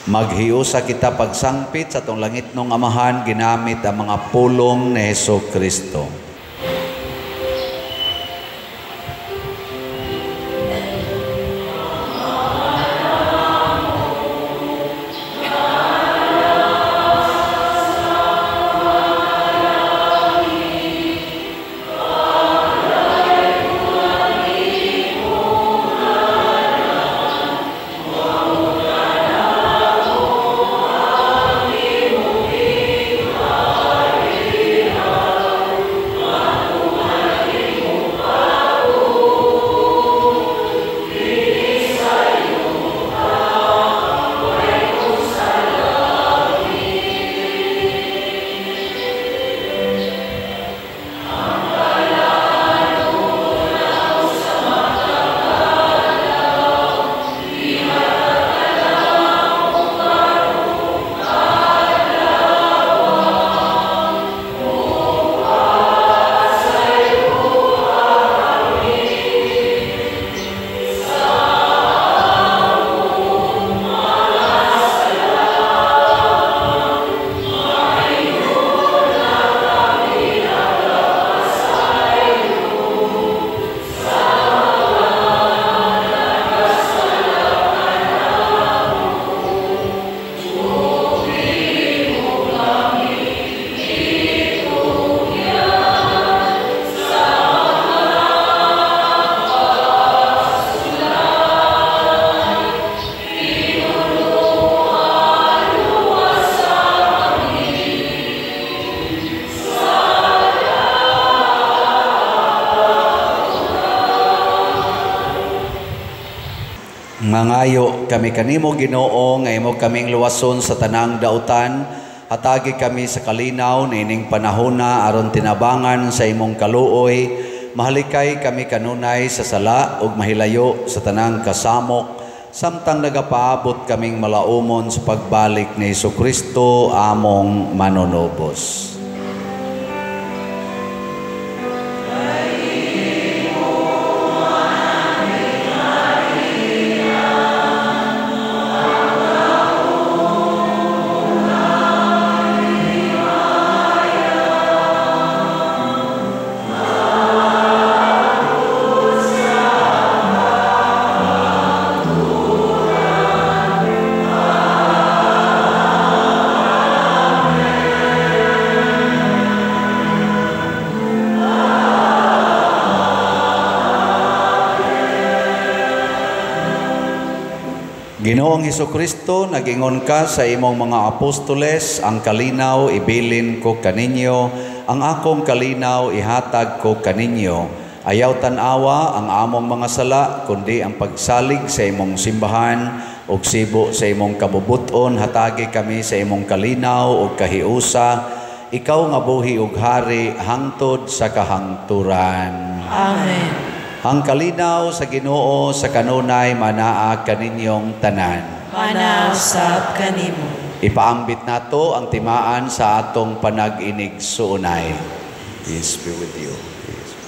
A: Maghiusa kita pagsangpit sa tong langit nung Amahan ginamit ang mga pulong ni Hesukristo. Mangayo kami kanimo Ginoo nga imo kaming luwason sa tanang dautan, hatagi kami sa kalinaw nining panahona aron tinabangan sa imong kaluoy, mahalikay kami kanunay sa sala ug mahilayo sa tanang kasamok, samtang nagapaabot kaming malaumon sa pagbalik ni Hesukristo among manunubos. Ginoong Hesukristo, nagingon ka sa imong mga apostoles, ang kalinaw ibilin ko kaninyo, ang akong kalinaw ihatag ko kaninyo. Ayaw tanawa ang among mga sala, kundi ang pagsalig sa imong simbahan, ug sibo sa imong kabubuton, hatagi kami sa imong kalinaw ug kahiusa, ikaw nga buhi ug hari hangtod sa kahangturan.
C: Amen.
A: Ang kalinaw sa Ginoo sa kanunay manaa kaninyong tanan.
C: Manausap kanimo.
A: Ipaambit nato ang timaan sa atong panag-inig suunay. Peace be with you. Peace.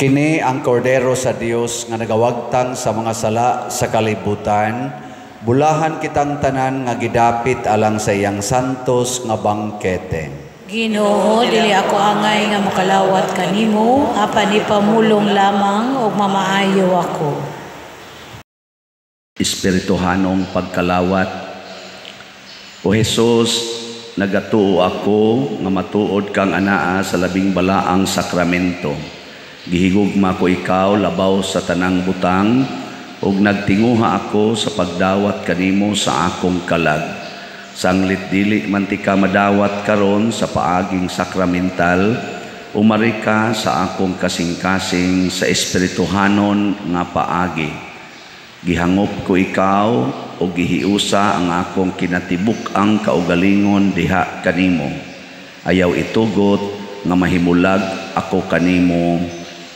A: Kini ang kordero sa Dios nga nagawagtang sa mga sala sa kalibutan. Bulahan kitang tanan nga gidapit alang sa iyang santos nga bangkete.
C: Ginoo, dili ako angay nga mokalawat kanimo, apan ipamulong lamang og mamaayo ako.
A: Espirituhanong pagkalawat. O Jesus, nagatuo ako nga matuod kang anaa sa labing balaang sakramento. Gihigugma ko ikaw labaw sa tanang butang ug nagtinguha ako sa pagdawat kanimo sa akong kalag. Sanglit dili man ti ka madawat karon sa paaging sakramental, umari ka sa akong kasing-kasing sa espirituhanon nga paagi. Gihangop ko ikaw o gihiusa ang akong kinatibuk-ang kaugalingon diha kanimo. Ayaw itugot nga mahimulag ako kanimo.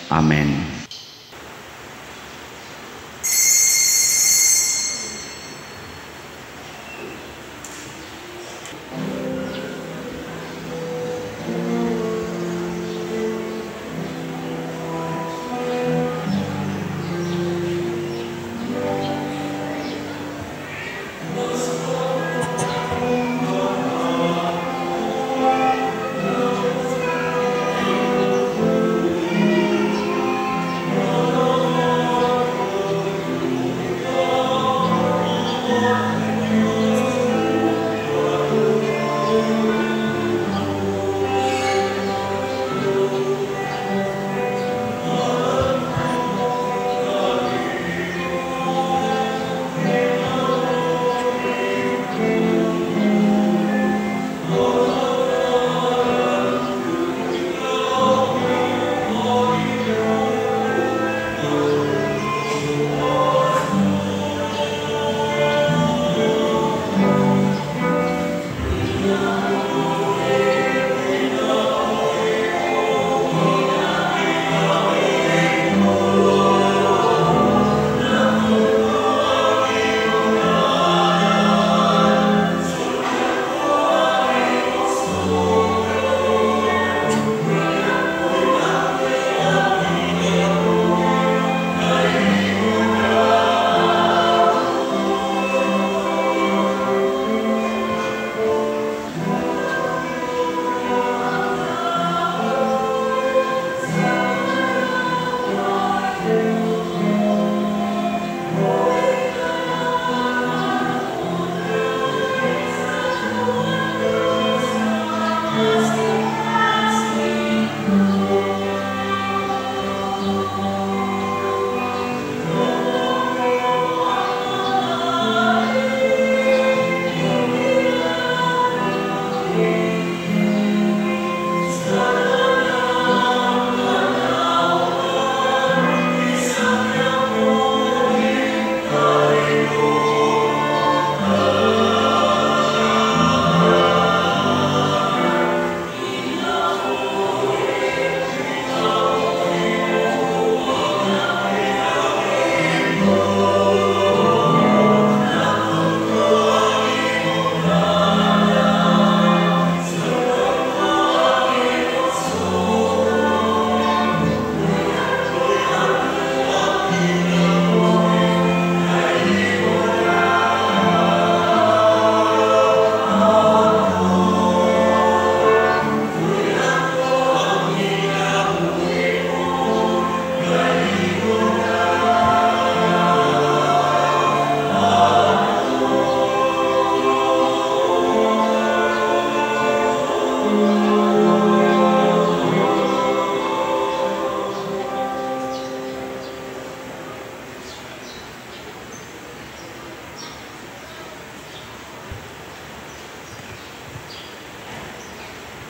A: Amen.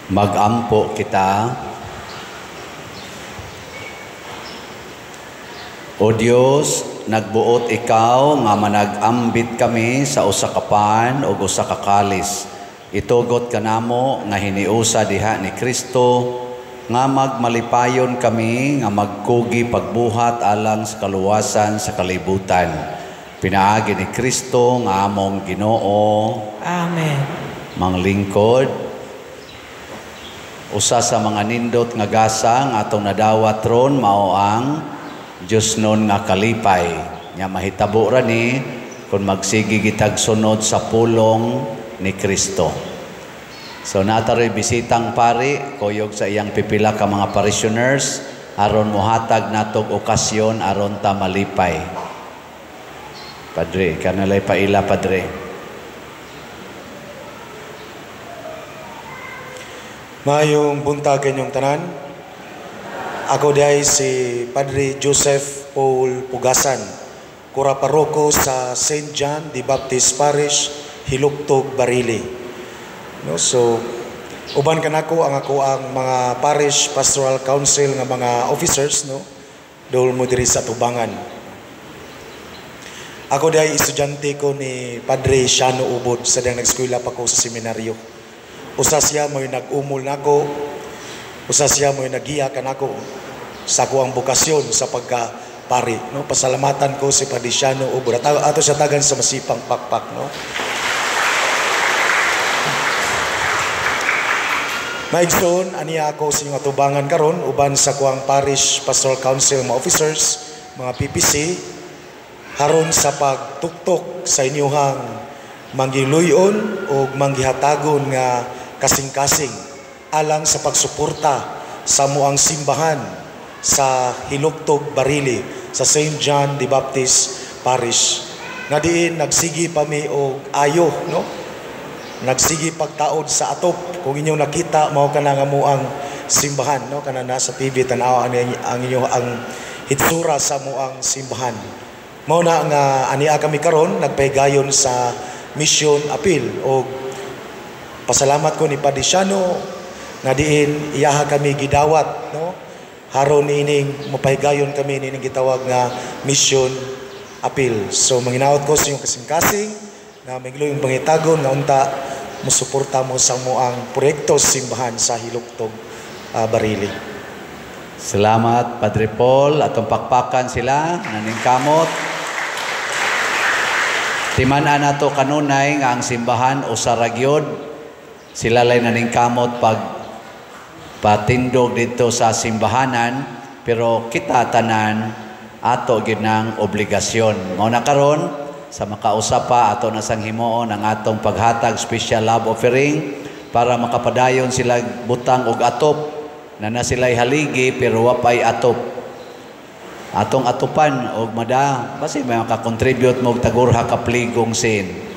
A: Magampo kita. O Dios, nagbuot ikaw nga managambit kami sa usa ka pan o usa ka kalis. Itugot kanamo nga hiniusa diha ni Kristo nga magmalipayon kami nga magkugi pagbuhat alang sa kaluwasan sa kalibutan. Pinaagi ni Kristo nga among Ginoo.
C: Amen.
A: Manglingkod. Usa sa mga nindot nga gasa nga atong nadawat ron mao ang Dios nun nga kalipay. Nya mahitabo ra ni kung magsigi gitag sunod sa pulong ni Kristo. So nataroy bisitang pari, kuyog sa iyang pipila ka mga parishioners, aron muhatag natog okasyon aron ta malipay. Padre, kanalay paila Padre.
E: Mayong buntag kanyong tanan. Ako diay si Padre Joseph Paul Pugasan, Kura Paroko sa St. John the Baptist Parish, Hilugtog, Barili. No, so uban kanako ang mga Parish Pastoral Council nga mga officers, no, dol mo diri sa Tubangan. Ako diay estudyante ko ni Padre Shano Ubod sa dang nag-eskwela pa ko sa seminaryo. Usa siya mo'y nag-umol nako, usa siya mo'y nagiya kanako sa kuang bukasyon sa pagka-pari. No? Pasalamatan ko si Padre Shano Ubod. Ato siya tagan sa masipang pakpak. No? Maigsoon, aniya ako sa inyong atubangan karon uban sa kuang Parish Pastoral Council mga officers, mga PPC, haron sa pagtuktok sa inyuhang manggiluyon o manggihatagon nga kasing-kasing alang sa pagsuporta sa muang simbahan sa Hilugtog, Barili, sa St. John the Baptist Parish. Nga diin nagsigi pa mi og ayo, no? Nagsigi pagtaod sa atop. Kung inyong nakita mao kana nga muang simbahan, no? Kana nasa TV tan-aw ang inyo ang hitsura sa muang simbahan. Mao na nga ania kami karon nagpahigayon sa mission appeal o pasalamat ko ni Padre Shano nga diin iyaha kami gidawat, no, haron ining mapahigayon kami nining gitawag nga mission appeal. So manginaot ko sa inyong kasing-kasing na migloyong pangitagon nga unta musuporta mo sa moang proyekto simbahan sa Hilugtog, Barili.
A: Salamat Padre Paul, atong pakpakan sila naningkamot. Timan-an nato kanunay nga ang simbahan usa gyud. Sila lay naningkamot pag patindog dito sa simbahanan, pero kita tanan ato gyud ng obligasyon. Mao na karon sa makausapa ato na sang himuon ang atong paghatag special love offering para makapadayon sila butang og atop na sila'y haligi pero wapay atop. Atong atupan og mada basi may makakontribute mo og tagurha ka pligong sin.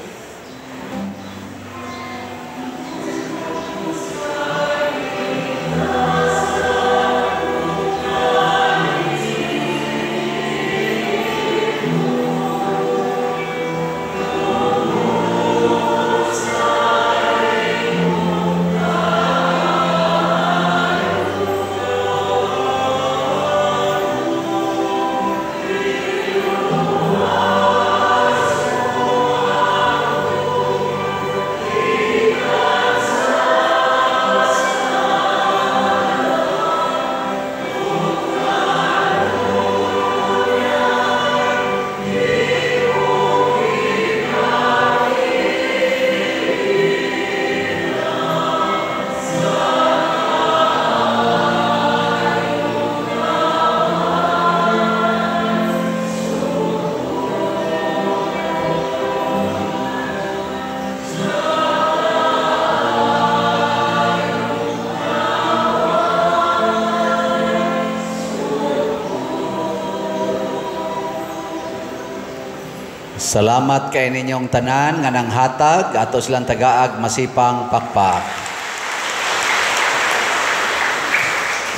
A: Salamat kay ninyong tanan nga nang hatag ato silang tagaag masipang pakpak.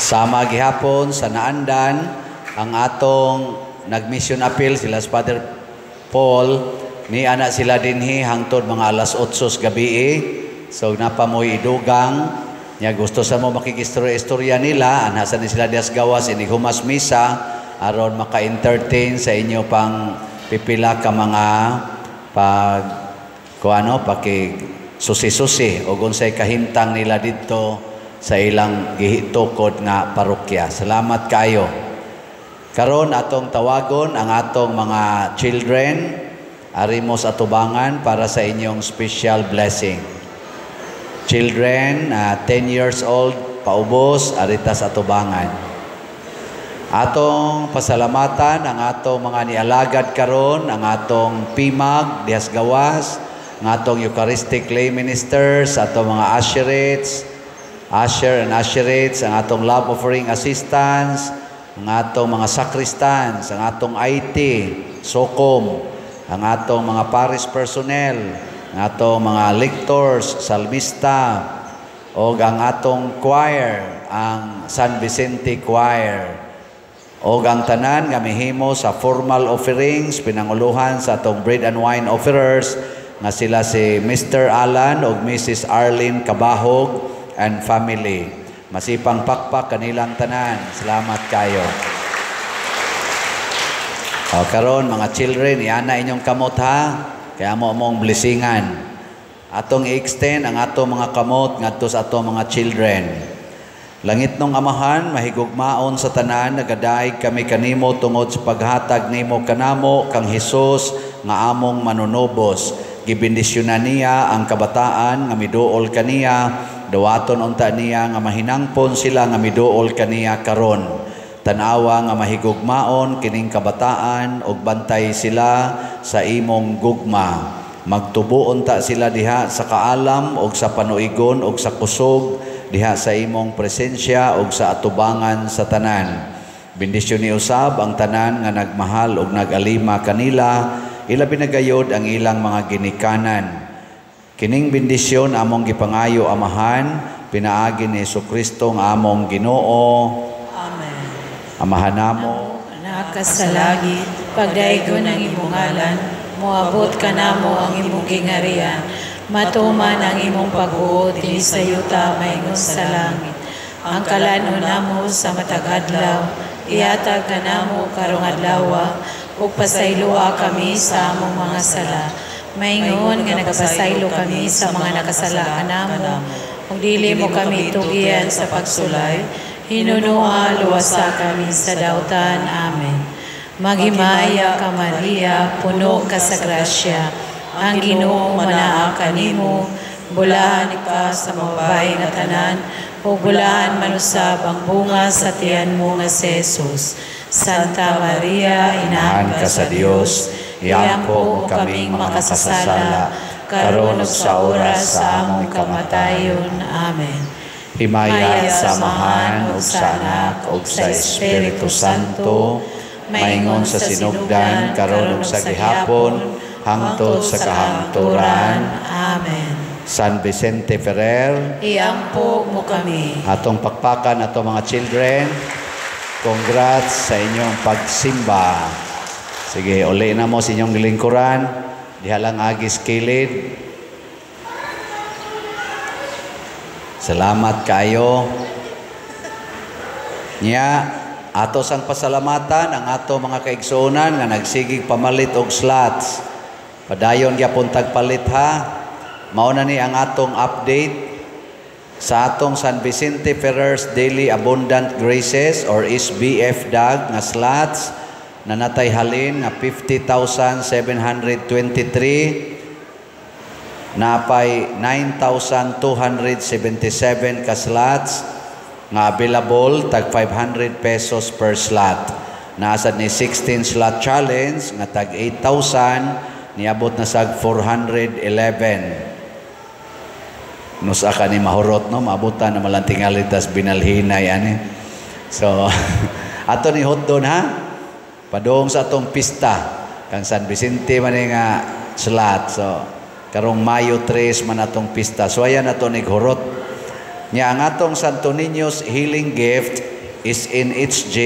A: Sama gihapon sa naandan ang atong nagmission appeal sila sa Father Paul ni ana sila dinhi hangtod mga alas 8 gabi. So napamoy idugang nya gusto sa mo makikistorya nila ana sa ni sila dias gawas ini humas misa aron maka-entertain sa inyo pang pipila ka mga paki susi-susi o unsay kahimtang nila dito sa ilang gihitukod nga parokya. Salamat kayo. Karon atong tawagon ang atong mga children arimos atubangan para sa inyong special blessing. Children 10 years old paubos arita sa atubangan. Atong pasalamatan ang atong mga nialagad karon, ang atong PIMAG dihas gawas, ang atong Eucharistic lay ministers, atong mga usher and usherates, ang atong love offering assistants, ang atong mga sacristans, ang atong IT, SOCOM, ang atong mga parish personnel, ang atong mga lectors, salmista, o ang atong choir, ang San Vicente Choir, o ang tanan nga mihimo sa formal offerings, pinanguluhan sa atong bread and wine offerers, nga sila si Mr. Alan o Mrs. Arlene Cabahog and family. Masipang pakpak kanilang tanan. Salamat kayo. O karon mga children, iana inyong kamot ha. Kaya mo mong blessingan. Atong i-extend ang atong mga kamot ngadto sa atong mga children. Langit nung Amahan, mahigugmaon sa tanan, nagadaig kami kanimo tungod sa paghatag nimo kanamo kang Hesus nga among manunubos. Gibindisyonan niya ang kabataan nga miduol kaniya, dawaton unta niya nga mahinangpon sila nga miduol kaniya karon. Tanawa nga mahigugmaon kining kabataan ug bantay sila sa imong gugma. Magtubo unta sila diha sa kaalam ug sa panuigon ug sa kusog, diha sa imong presensya ug sa atubangan sa tanan. Bendisyon ni usab ang tanan nga nagmahal ug nagalima kanila, ilabi na gayod ang ilang mga ginikanan. Kining bendisyon among gipangayo Amahan, pinaagi ni Jesucristo nga among Ginoo.
C: Amen.
A: Amahan namo,
C: anak ka sa langit, pagdaigon ang imong ngalan, moabot ka namo ang imong gingarian, matuman ang imong pagbuot dinhi sa yuta maingon sa langit. Ang kalanon namo sa matag adlaw, ihatag ka namo karong adlaw, ug pasayloa kami sa among mga sala. Maingon nga nagapasaylo kami sa mga nakasala kanamo, ug dili mo kami tugian sa pagsulay, hinunua luwasa kami sa dautan. Amen. Maghimaya ka Maria, puno ka sa grasya, ang Ginoo manaa kanimo, bulahan ka sa mga babae nga tanan, ug bulahan manusab ang bunga sa tiyan mo nga si Jesus. Santa Maria, inahan ka sa Dios, iampo kaming makasasala, karon ug sa oras sa among kamatayon. Amen.
A: himaya sa Amahan ug sa Anak ug sa Espiritu Santo, maingon sa sinugdan karon ug sa gihapon hangtod sa kahangturan.
C: Amen.
A: San Vicente Ferrer,
C: Iampo mo kami.
A: atong pakpakan atong mga children. Congrats sa inyong pagsimba. Sige, uli na mo sa inyong lingkuran. Diha lang agis kilid. Salamat kayo. Nya, ato sang pasalamatan ang ato mga kaigsuonan nga nagsigig pamalit og slots. Padayon gyapon tagpalit ha. Mao na ni ang atong update sa atong San Vicente Ferrer's Daily Abundant Graces or SBF DAG nga slots na natay halin nga 50,723, napay 9,277 ka slots nga available, tag 500 pesos per slot. Naasad ni 16 slot challenge nga tag 8,000, niabot na sag 411. Nusa ka ni mahurot, no? Maabutan na malantingalit tas binalhinay, ani. So, ato ni hotdon ha? Padong sa atong pista, kang San Vicente man nga slot. So, karong Mayo 3 man atong pista. So, ayan ato ni hurot. Nya, ang atong Santo Niño's healing gift is in HJ.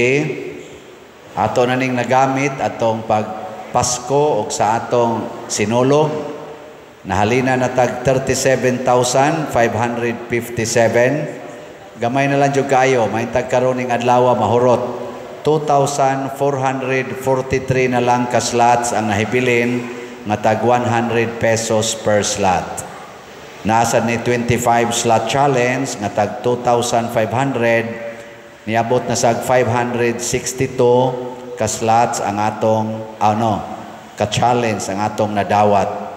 A: Ato na ning nagamit atong pagpasko o sa atong sinulog. Nahalina na tag 37,557. Gamay na lang jud kayo, may tag karon ning adlaw mahurot. 2,443 na lang ka slots ang nahibilin nga tag 100 pesos per slot. Nasa ni 25 slot challenge nga tag 2,500, niabot na sag 562 ka slots ang atong ka challenge ang atong nadawat.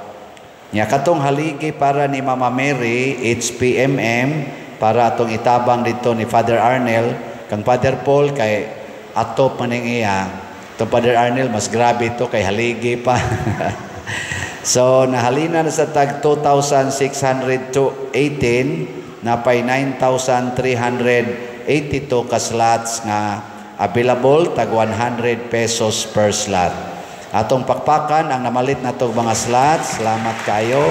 A: Nya katong haligi para ni Mama Mary HPMM para atong itabang dito ni Father Arnel. Kang Father Paul kay atop maning iya. Itong Father Arnel mas grabe ito kay haligi pa. So nahalina na sa tag 2,618 na pay 9,382 ka slots nga available, tag 100 pesos per slot. Atong pakpakan ang namalit na itong mga slots. Salamat kayo.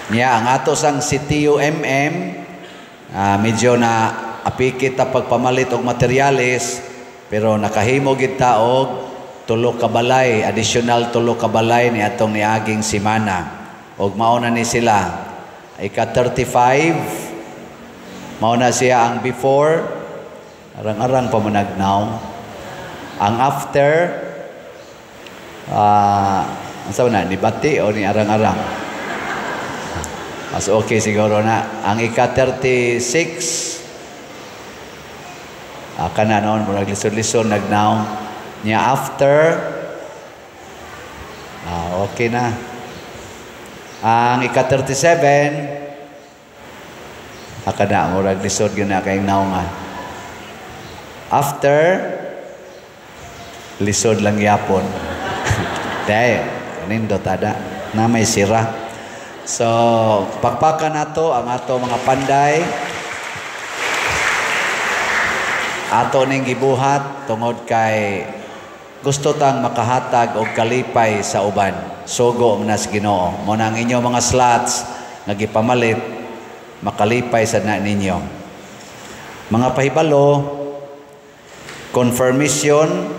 A: Ang ato sang CTU medyo na apikit na pagpamalit og materyales, pero nakahimog kita og tulo ka balay, additional tulo ka balay ni atong niaging simana. Og mauna ni sila. Ika 35, mauna siya ang before, arang-arang pa managnaw. Ang after, ang sabi na, ni Bati o ni arang-arang? Mas okay siguro na. Ang ika 36, ka na noon, murag lisod-lisod, nagnaw. Niya after, okay na. Ang ika 37, ka na, murag lisod yun na kayong naw nga. After, lisod lang yapon. Dahil, nindot ada, na may sira. So, pakpakan nato ang ato mga panday. Ato ning gibuhat tungod kay gusto tang makahatag og kalipay sa uban. Sugo manas Ginoo. Mo nang inyo mga slots nga gipamalit makalipay sa na ninyo. Mga pahibalo, confirmation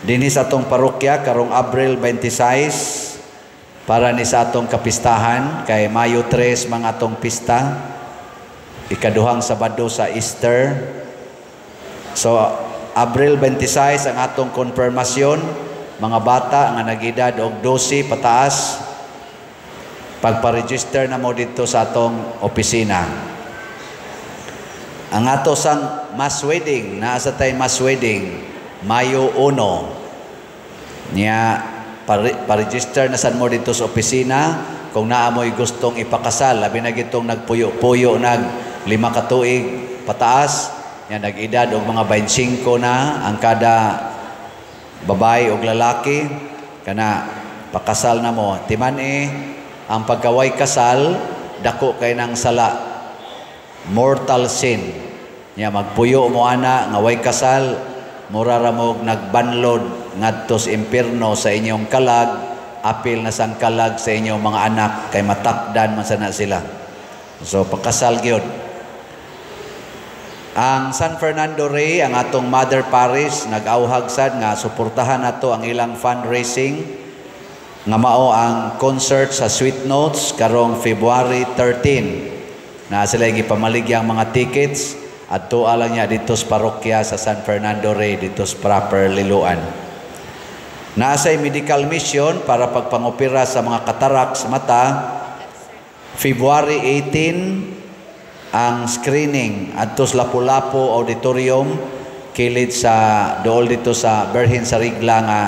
A: dinhi sa atong parokya karong Abril 26 para ni sa atong kapistahan kay Mayo 3 mga atong pista. Ikaduhang Sabado sa Easter. So Abril 26 ang atong konfirmasyon, mga bata nga nag-edad og 12 pataas, pagpa-register na mo dito sa atong opisina. Ang ato sang mass wedding, naasa tay mass wedding, Mayo 1. Niya, pa-register na sad mo dito sa opisina kung naamoy gustong ipakasal, labi na gitong nagpuyo-puyo nag 5 ka tuig pataas. Yan, nag-edad og mga 25 na ang kada babae o lalaki, kana pakasal na mo. Timan ang pagkaway kasal, dako kay ng sala, mortal sin. Yan, magpuyo mo ana, nga way kasal, mura ramog nagbanlod ngadto sa impierno sa inyong kalag, apil na sang kalag sa inyong mga anak, kay matakdan man sana sila. So, pakasal gyud. Ang San Fernando Rey, ang atong mother parish, nag-auhag sad nga suportahan nato ang ilang fundraising nga mao ang concert sa Sweet Notes karong February 13. Na sila gipamaligyang mga tickets at tuwa lang niya dito sa parokya sa San Fernando Rey, dito sa proper Liloan. Naasay medical mission para pagpangopera sa mga katarak sa mata. February 18 ang screening adto sa Lapu-Lapu Auditorium kilid sa dool dito sa Berhin sa Rigla nga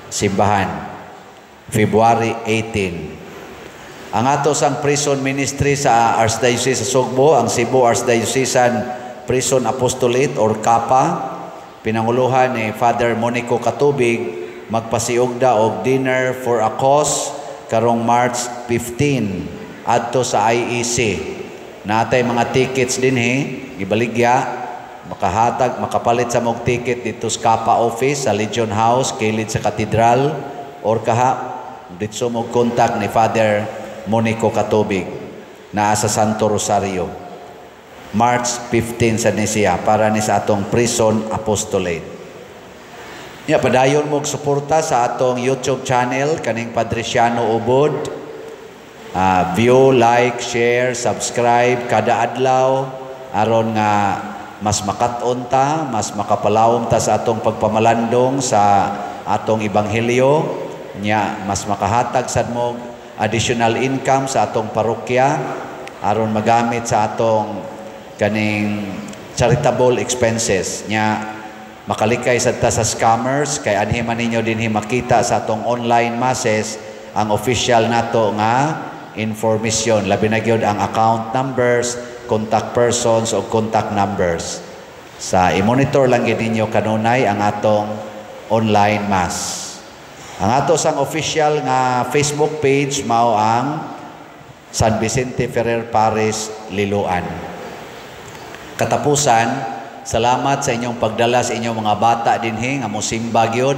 A: simbahan. February 18. Ang ato sang prison ministry sa Archdiocese sa Sugbo, ang Cebu Archdiocesan Prison Apostolate or CAPA, pinanguluhan ni Father Monico Katubig, magpasiugda og dinner for a cause karong March 15 adto sa IEC. Natay mga tickets din ibaligya, makahatag, makapalit sa mong ticket dito sa Kapa office sa Legion House, kilid sa Katedral, or dito mong contact ni Father Monico Katubig na sa Santo Rosario. March 15 sa Nisia para ni sa atong prison apostolate. Padayon mo suporta sa atong YouTube channel kaning Padresiano Ubod. View, like, share, subscribe kada adlaw aron nga mas makaton ta, mas makapalawom ta sa atong pagpamalandong sa atong ebanghelyo nya, mas makahatag sad mo additional income sa atong parokya aron magamit sa atong kaning charitable expenses nya, makalikay sad ta sa scammers kay anhi man ninyo dinhi makita sa atong online masses ang official nato nga information, labi na gyud ang account numbers, contact persons o contact numbers. Sa i-monitor lang gid ninyo kanunay ang atong online mass. Ang ato sang official nga Facebook page mao ang San Vicente Ferrer Parish, Liloan. Katapusan, salamat sa inyong pagdala sa inyong mga bata dinhi nga mosimba gyud.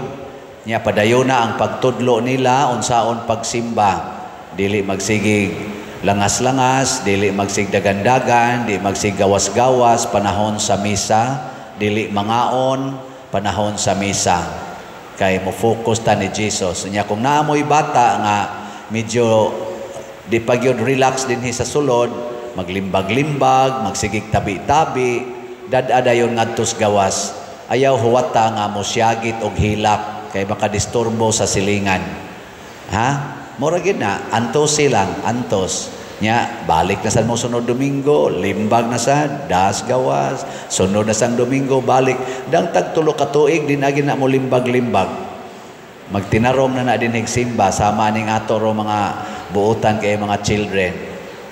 A: Nya padayona ang pagtudlo nila unsaon pagsimba. Dili magsigig langas-langas, dili magsigdagan-dagan, dili magsiggawas-gawas panahon sa misa, dili mangaon panahon sa misa. Kay mo focus ta ni Jesus. Nya kung naamoy bata nga medyo di pa gyud relax dinhi sa sulod, maglimbag-limbag, magsigig tabi-tabi, dad-adayon ngadtos gawas. Ayaw huwata nga mosyagit og hilak kay makadisturbo sa silingan. Ha? Mura gid na, antos silang, antos. Nya, balik na sa mo sunod Domingo, limbag na sa, das gawas, sunod na sang Domingo, balik. Dang tagtulo ka tuig, din agi na mo limbag-limbag. Magtinarom na din higsimba, sama ning ato ro mga buutan kay mga children.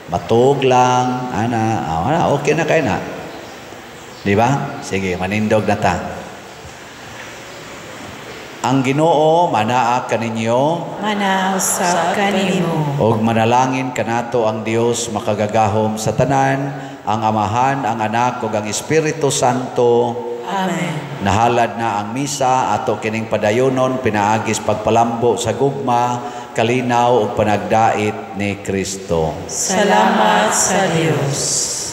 A: Matug lang, okay na kayo na. Di ba? Sige, manindog na ta. Ang Ginoo manaa kaninyo,
C: Manausap kanimo.
A: og manalangin kanato ang Dios makagagahom sa tanan, ang Amahan, ang Anak ug ang Espiritu Santo.
C: Amen.
A: Nahalad na ang misa ato kining padayonon pinaagis pagpalambo sa gugma, kalinaw ug panagdait ni Kristo.
C: Salamat sa Dios.